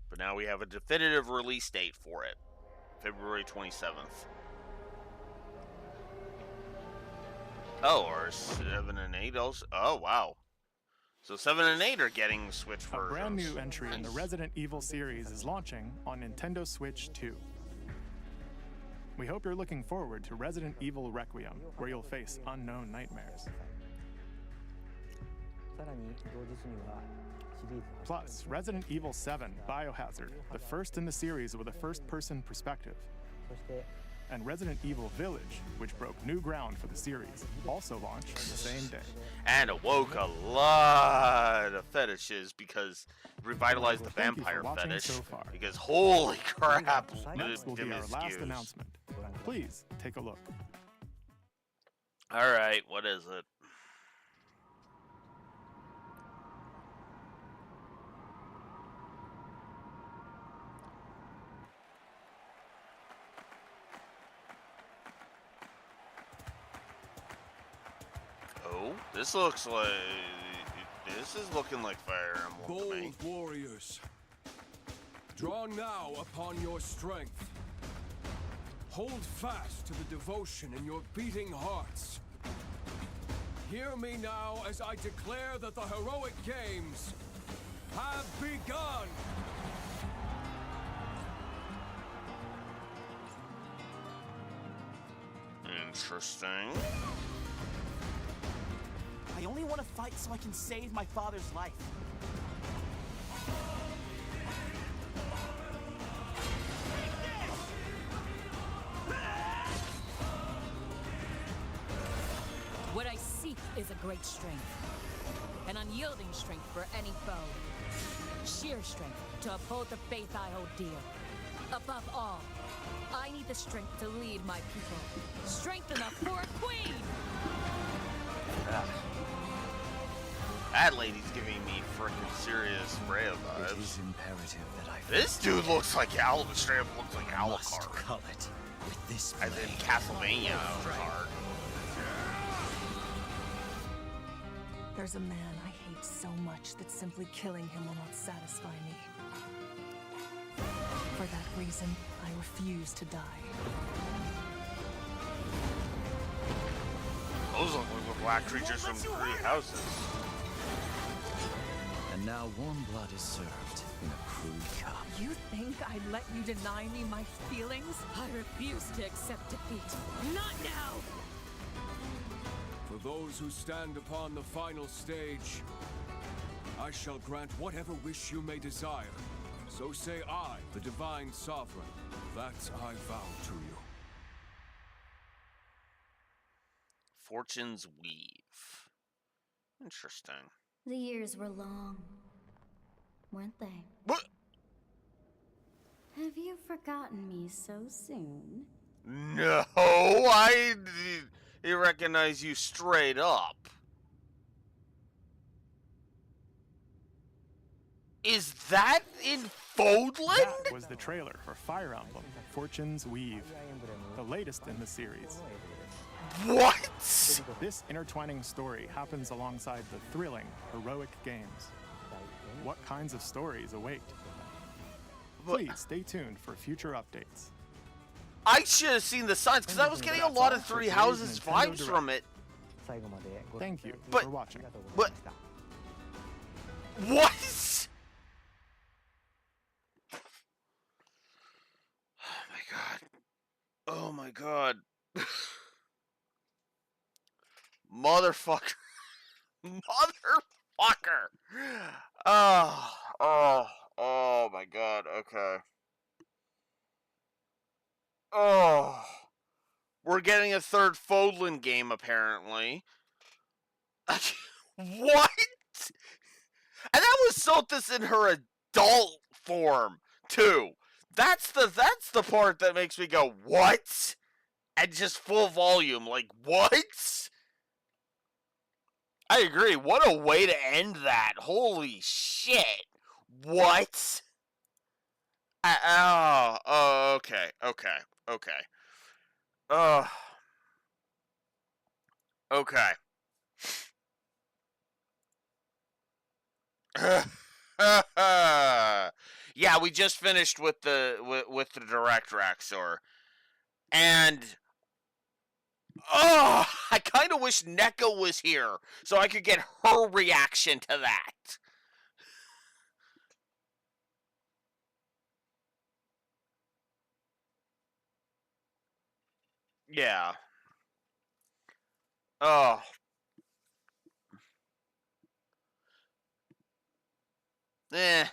But now we have a definitive release date for it. February 27th. Oh, or 7 and 8 also. Oh, wow. So 7 and 8 are getting Switch versions. A brand new entry in the Resident Evil series is launching on Nintendo Switch 2. We hope you're looking forward to Resident Evil Requiem, where you'll face unknown nightmares. Plus, Resident Evil 7 Biohazard, the first in the series with a first-person perspective. And Resident Evil Village, which broke new ground for the series, also launched the same day. And awoke a lot of fetishes because it revitalized the Thank you for vampire watching fetish. so far. Because holy crap, Next will be our last excuse. announcement. Please take a look. Alright, what is it? Oh, this looks like... This is looking like Fire Emblem to me. Bold warriors, draw now upon your strength. Hold fast to the devotion in your beating hearts. Hear me now as I declare that the heroic games have begun! Interesting. I only want to fight so I can save my father's life. What I seek is a great strength. An unyielding strength for any foe. Sheer strength to uphold the faith I hold dear. Above all, I need the strength to lead my people. Strength enough for a queen! That lady's giving me freaking serious Freya vibes. It is imperative that I... This dude looks like straight up looks like Alucard. Cull it with this As in Castlevania Alucard. There's a man I hate so much that simply killing him will not satisfy me. For that reason, I refuse to die. Those look like the black creatures from Three Houses. And now warm blood is served in a crude cup. You think I'd let you deny me my feelings? I refuse to accept defeat. Not now! For those who stand upon the final stage, I shall grant whatever wish you may desire. So say I, the Divine Sovereign, that I vow to you. Fortune's Weave. Interesting. The years were long, weren't they? What? Have you forgotten me so soon? No, I recognize you straight up. Is that in Fodland? That was the trailer for Fire Emblem Fortune's Weave, the latest in the series. What? This intertwining story happens alongside the thrilling, heroic games. What kinds of stories await? Please stay tuned for future updates. I should have seen the signs because I was getting a lot of Three Houses vibes from it. Thank you But- for watching. But what? Oh my god. Motherfucker. Motherfucker. Oh my god. Okay. Oh. We're getting a third Fodland game, apparently. What? And that was Sothis in her adult form, too. That's the part that makes me go, what? And just full volume, like, what? I agree. What a way to end that. Holy shit. What? Okay. Okay. Yeah, we just finished with the direct Raxor. And I kind of wish NECA was here so I could get her reaction to that. Yeah. Oh. Eh.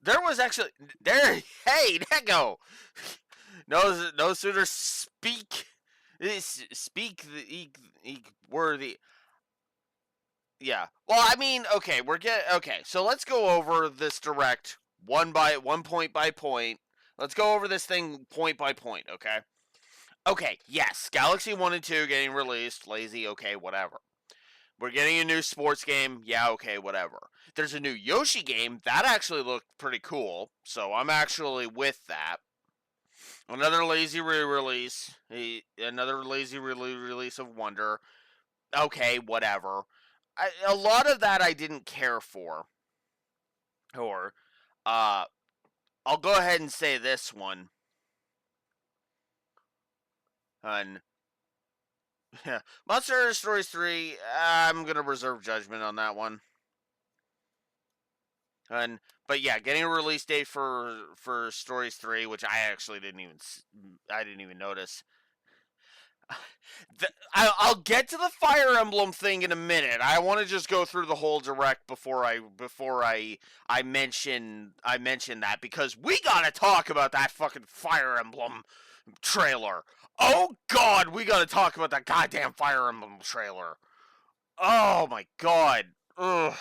There was actually there. Hey, Neko. No sooner speak the worthy. Yeah. Well, I mean, okay, okay. So let's go over this direct one point by point. Let's go over this thing point by point. Okay. Okay. Yes, Galaxy 1 and 2 getting released. Lazy. Okay. Whatever. We're getting a new sports game. Yeah, okay, whatever. There's a new Yoshi game. That actually looked pretty cool. So I'm actually with that. Another lazy re-release. Another lazy release of Wonder. Okay, whatever. A lot of that I didn't care for. Or, I'll go ahead and say this one. And yeah, Monster Hunter Stories 3, I'm going to reserve judgment on that one. But yeah, getting a release date for Stories 3, which I actually didn't even notice. I'll get to the Fire Emblem thing in a minute. I want to just go through the whole direct before I mention that, because we gotta talk about that fucking Fire Emblem trailer. Oh god, we gotta talk about that goddamn Fire Emblem trailer. Oh my god. Ugh.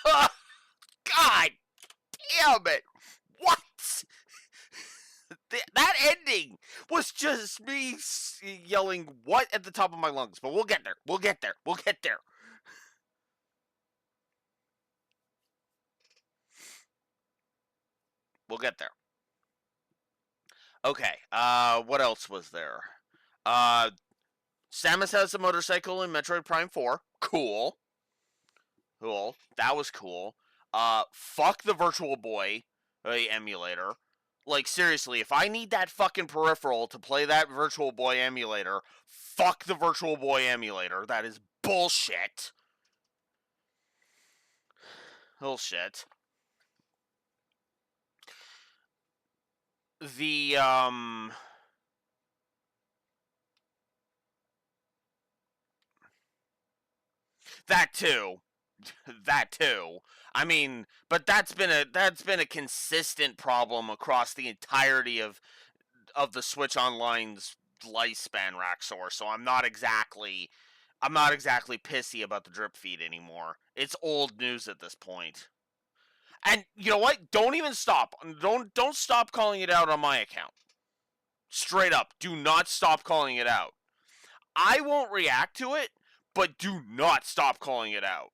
God damn it! What? That ending was just me yelling "what" at the top of my lungs. But we'll get there. We'll get there. We'll get there. We'll get there. Okay. What else was there? Samus has a motorcycle in Metroid Prime 4. Cool. Cool. That was cool. Fuck the Virtual Boy emulator. Like, seriously, if I need that fucking peripheral to play that Virtual Boy emulator, fuck the Virtual Boy emulator. That is bullshit. Bullshit. The, that too. That too. I mean, but that's been a consistent problem across the entirety of the Switch Online's lifespan, Raxor. So I'm not exactly pissy about the drip feed anymore. It's old news at this point. And you know what? Don't even stop. Don't stop calling it out on my account. Straight up, do not stop calling it out. I won't react to it, but do not stop calling it out.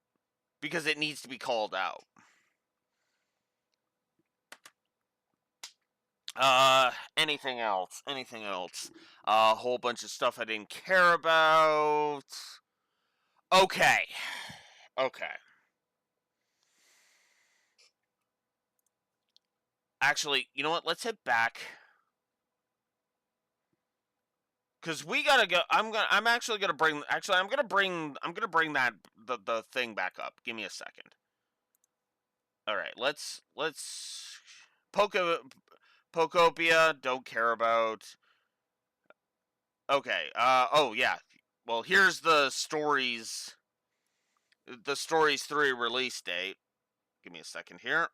Because it needs to be called out. Anything else? Anything else? A whole bunch of stuff I didn't care about. Okay. Okay. Actually, you know what? Let's head back. Cause we gotta go. I'm actually gonna bring. Actually, I'm gonna bring that the thing back up. Give me a second. All right. Let's Pokopia. Don't care about. Okay. Oh yeah. Well, here's the stories. The Stories 3 release date. Give me a second here.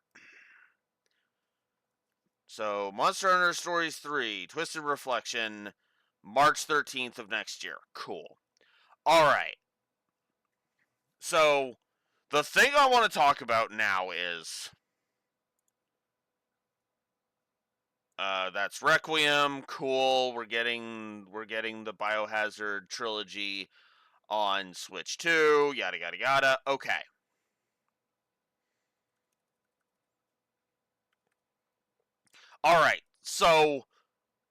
So, Monster Hunter Stories 3, Twisted Reflection, March 13th of next year. Cool. Alright. So, the thing I want to talk about now is... that's Requiem. Cool. We're getting the Biohazard trilogy on Switch 2. Yada, yada, yada. Okay. Alright. So...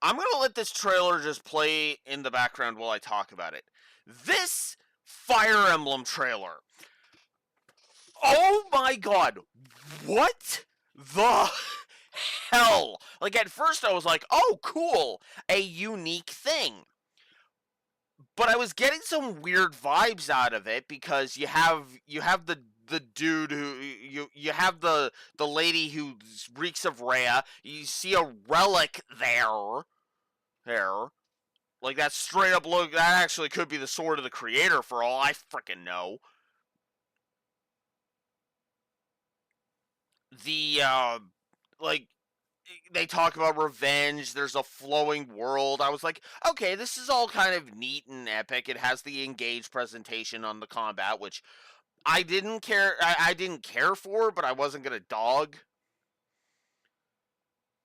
I'm going to let this trailer just play in the background while I talk about it. This Fire Emblem trailer. Oh my god. What the hell? Like, at first I was like, oh, cool. A unique thing. But I was getting some weird vibes out of it because you have the dude who you have the lady who reeks of Rhea. You see a relic there. Like, that straight up look, that actually could be the sword of the creator for all I frickin' know. The, like, they talk about revenge, there's a flowing world. I was like, okay, this is all kind of neat and epic. It has the engaged presentation on the combat, which I didn't care, I didn't care for, but I wasn't gonna dog.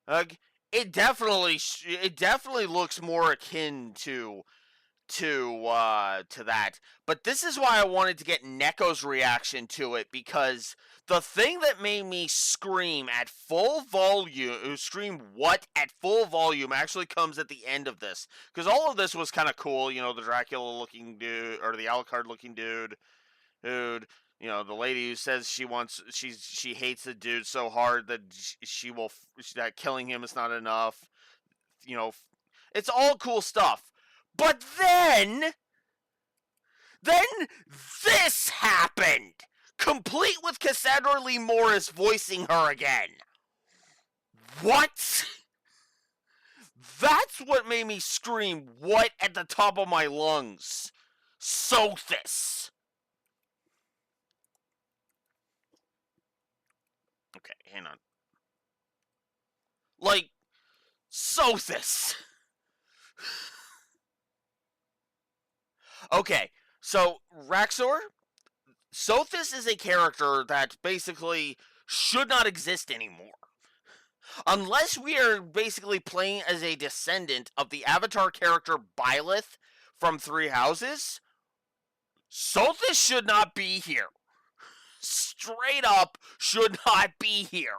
Like, it definitely looks more akin to that. But this is why I wanted to get Neko's reaction to it, because the thing that made me scream at full volume, at full volume, actually comes at the end of this. Because all of this was kind of cool, you know, the Dracula looking dude, or the Alucard looking dude, you know, the lady who says she hates the dude so hard that that killing him is not enough. You know, it's all cool stuff. But then this happened! Complete with Cassandra Lee Morris voicing her again. What? That's what made me scream what at the top of my lungs. Sothis. Okay, hang on. Like, Sothis. Okay, so Raxor, Sothis is a character that basically should not exist anymore. Unless we are basically playing as a descendant of the Avatar character Byleth from Three Houses, Sothis should not be here. Straight up should not be here.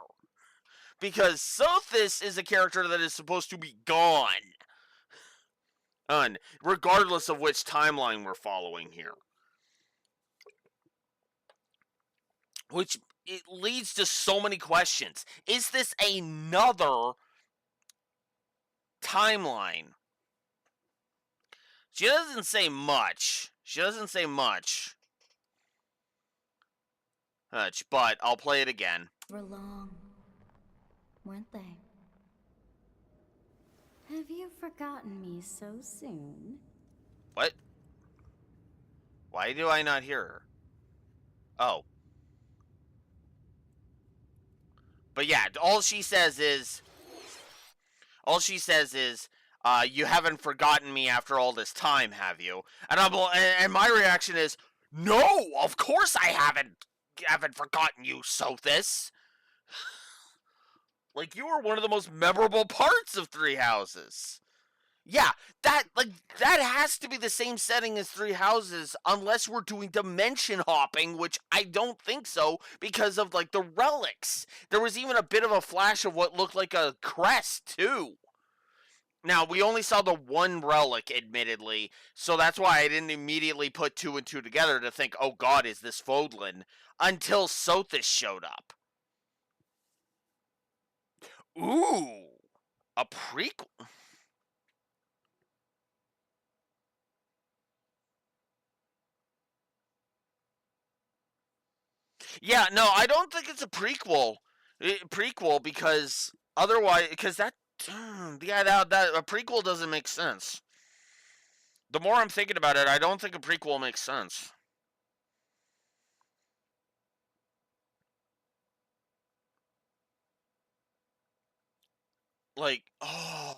Because Sothis is a character that is supposed to be gone. Regardless of which timeline we're following here. Which it leads to so many questions. Is this another timeline? She doesn't say much. But I'll play it again. Were long, weren't they? Have you forgotten me so soon? What? Why do I not hear her? Oh. But yeah, all she says is, you haven't forgotten me after all this time, have you? And my reaction is, no, of course I haven't forgotten you, Sothis. Like, you were one of the most memorable parts of Three Houses. Yeah, that has to be the same setting as Three Houses, unless we're doing dimension hopping, which I don't think so, because of, like, the relics. There was even a bit of a flash of what looked like a crest, too. Now, we only saw the one relic, admittedly, so that's why I didn't immediately put two and two together to think, oh god, is this Fodlan? Until Sothis showed up. Ooh, a prequel. Yeah, no, I don't think it's a prequel because otherwise, because that, yeah, that a prequel doesn't make sense. The more I'm thinking about it, I don't think a prequel makes sense. Like, oh,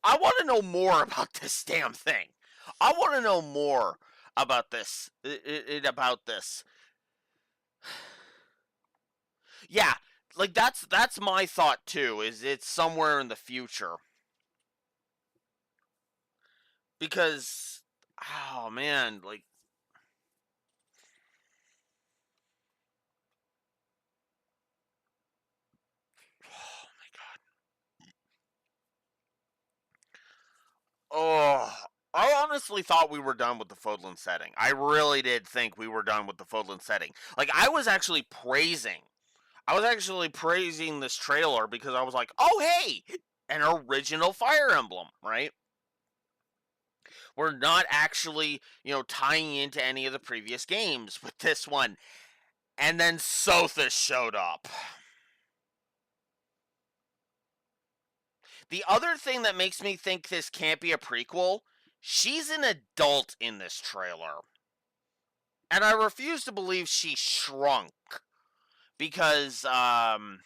I want to know more about this damn thing. I want to know more about this. About this. Yeah, like that's my thought too. Is it's somewhere in the future because, oh man, like. Oh, I honestly thought we were done with the Fodlan setting. I really did think we were done with the Fodlan setting. Like, I was actually praising this trailer because I was like, oh, hey, an original Fire Emblem, right? We're not actually, tying into any of the previous games with this one. And then Sothis showed up. The other thing that makes me think this can't be a prequel, she's an adult in this trailer. And I refuse to believe she shrunk. Because, hang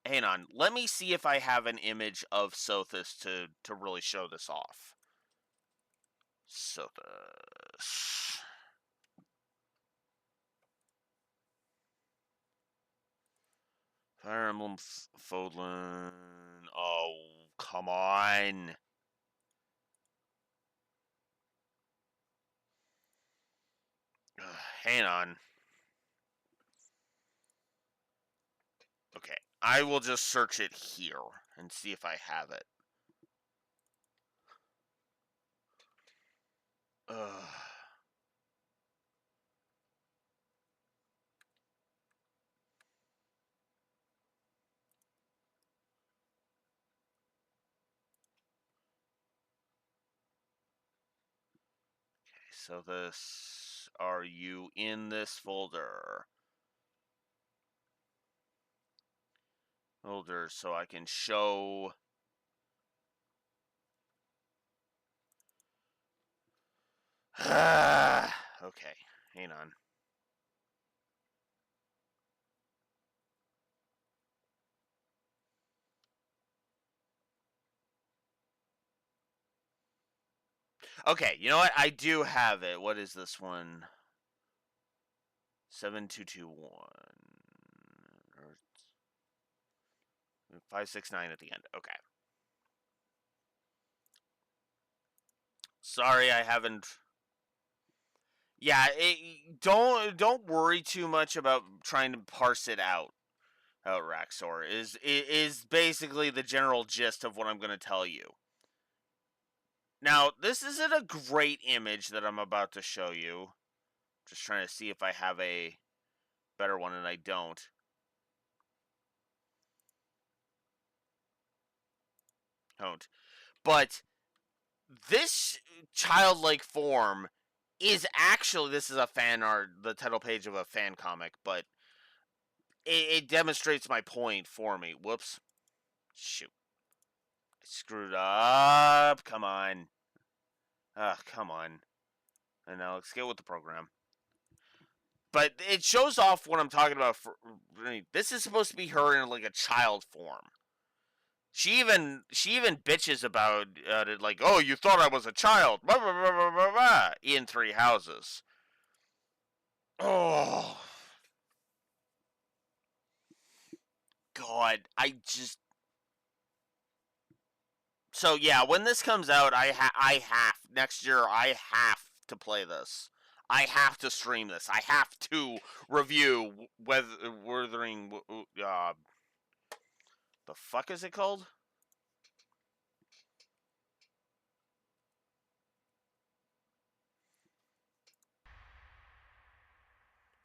on. Let me see if I have an image of Sothis to really show this off. Sothis. Fire Emblem Fodlan. Oh, come on. Hang on. Okay, I will just search it here and see if I have it. So this, are you in this folder? Folder, so I can show. Okay, hang on. Okay, you know what? I do have it. What is this one? 7221. 569 at the end. Okay. Sorry, I haven't. Yeah, don't worry too much about trying to parse it out. Raxor is basically the general gist of what I'm going to tell you. Now, this isn't a great image that I'm about to show you. Just trying to see if I have a better one, and I don't. But this childlike form is actually, this is a fan art, the title page of a fan comic, but it demonstrates my point for me. Whoops. Shoot. I screwed up. Come on. Come on. And now let's get with the program. But it shows off what I'm talking about. This is supposed to be her in like a child form. She even bitches about it, like, oh, you thought I was a child, blah, blah, blah, blah, blah, blah, in Three Houses. Oh. god, I just... So yeah, when this comes out, next year, I have to play this. I have to stream this. I have to review Wuthering... the fuck is it called?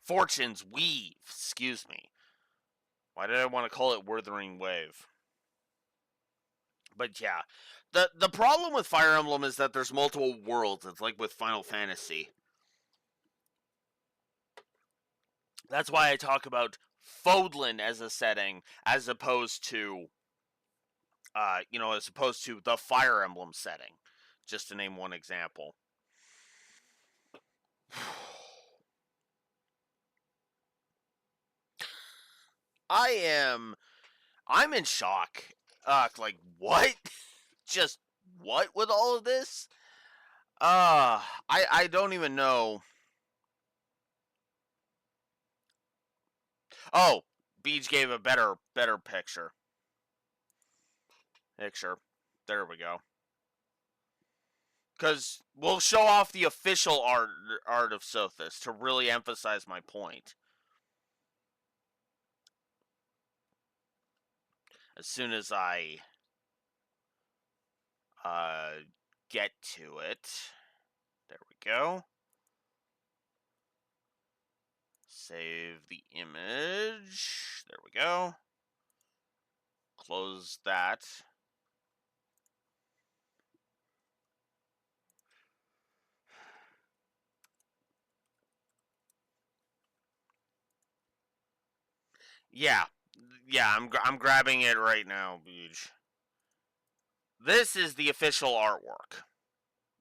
Fortune's Weave, excuse me. Why did I want to call it Wuthering Wave? But yeah, the problem with Fire Emblem is that there's multiple worlds. It's like with Final Fantasy. That's why I talk about Fodlan as a setting, as opposed to, as opposed to the Fire Emblem setting, just to name one example. I'm in shock. Like, what? Just what with all of this? I don't even know. Oh, Beach gave a better picture. There we go. Because we'll show off the official art of Sothis to really emphasize my point. As soon as I get to it. There we go. Save the image. There we go. Close that. Yeah, I'm grabbing it right now, Beach. This is the official artwork,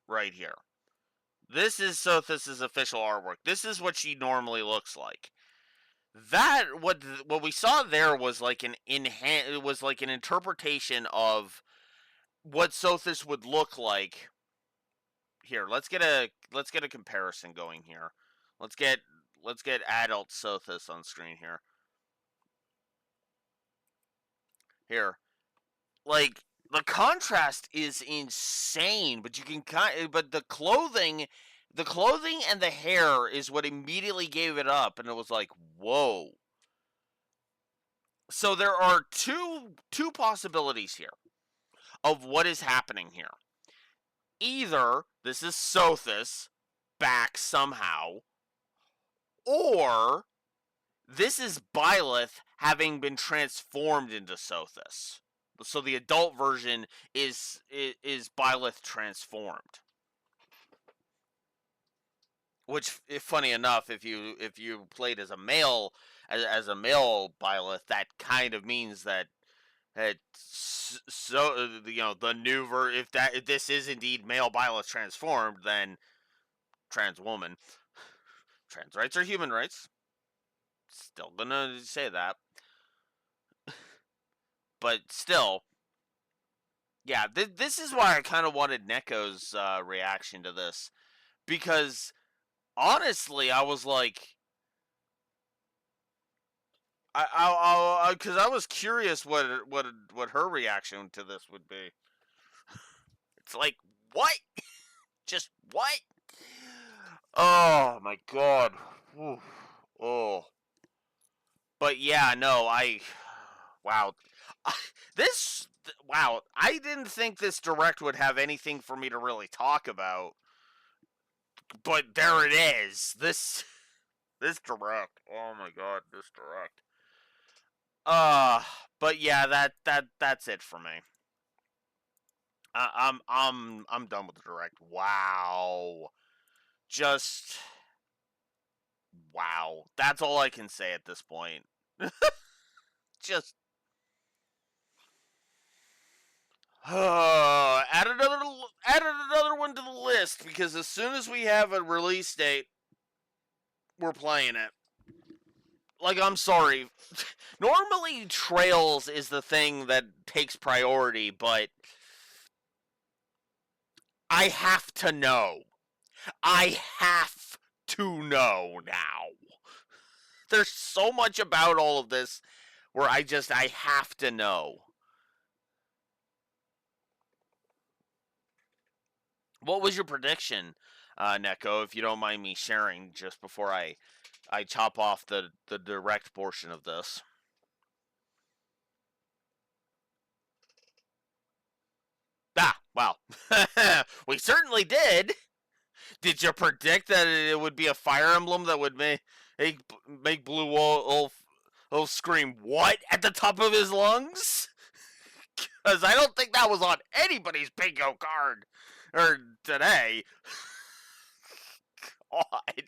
right here. This is Sothis' official artwork. This is what she normally looks like. That what we saw there was like an interpretation of what Sothis would look like. Here, let's get a comparison going here. Let's get adult Sothis on screen here. Here, like the contrast is insane, but you can but the clothing and the hair is what immediately gave it up, and it was like, whoa. So there are two possibilities here of what is happening here. Either this is Sothis back somehow, or this is Byleth having been transformed into Sothis. So the adult version is Byleth transformed. Which, if funny enough, if you played as a male Byleth, that kind of means that the new if this is indeed male Byleth transformed, then trans woman. Trans rights are human rights. Still gonna say that. But still, yeah, this is why I kind of wanted Neko's reaction to this. Because, honestly, I was like... because I was curious what her reaction to this would be. It's like, what? Just what? Oh, my God. Whew. Oh. But yeah, no, wow. Wow, I didn't think this direct would have anything for me to really talk about. But there it is. This direct. Oh my God, this direct. But yeah, that's it for me. I'm done with the direct. Wow. Just wow. That's all I can say at this point. Just add another one to the list, because as soon as we have a release date, we're playing it. Like, I'm sorry. Normally, Trails is the thing that takes priority, but I have to know. I have to know now. There's so much about all of this where I have to know. What was your prediction, Neko, if you don't mind me sharing just before I chop off the direct portion of this? Ah, well, we certainly did. Did you predict that it would be a Fire Emblem that would make Blue Wolf scream "what" at the top of his lungs? Because I don't think that was on anybody's bingo card or today. God.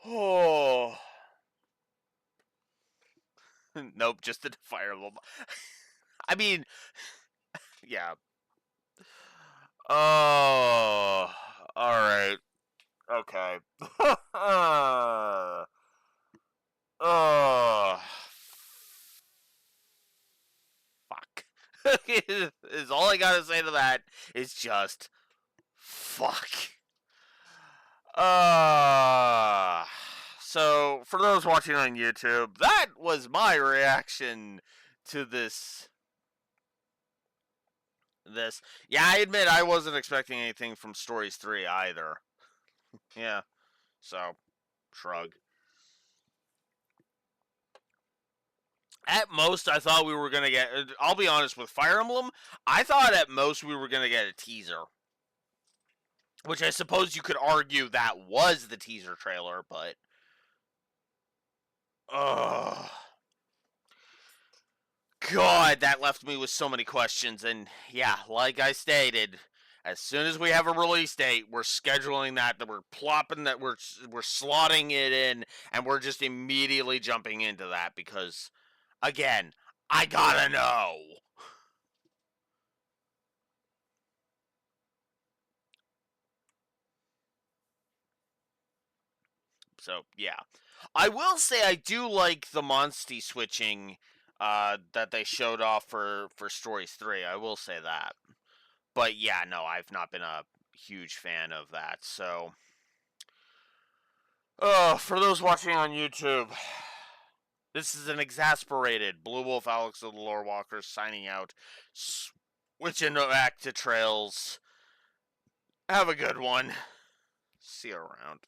Oh. Nope, just the Fire Emblem. I mean, yeah. Oh, all right. Okay. Oh, fuck. Is all I gotta say to that is just fuck. So for those watching on YouTube, that was my reaction to this. Yeah, I admit I wasn't expecting anything from Stories 3 either. Yeah, so shrug. At most, I thought we were gonna get. I'll be honest with Fire Emblem. I thought at most we were gonna get a teaser, which I suppose you could argue that was the teaser trailer, but God, that left me with so many questions. And yeah, like I stated, as soon as we have a release date, we're scheduling that we're plopping that we're slotting it in, and we're just immediately jumping into that because, again, I gotta know. So yeah, I will say I do like the Monsty switching that they showed off for Stories 3. I will say that. But yeah, no, I've not been a huge fan of that. So, for those watching on YouTube, this is an exasperated Blue Wolf Alex of the Lore Walkers signing out. Switching back to Trails. Have a good one. See you around.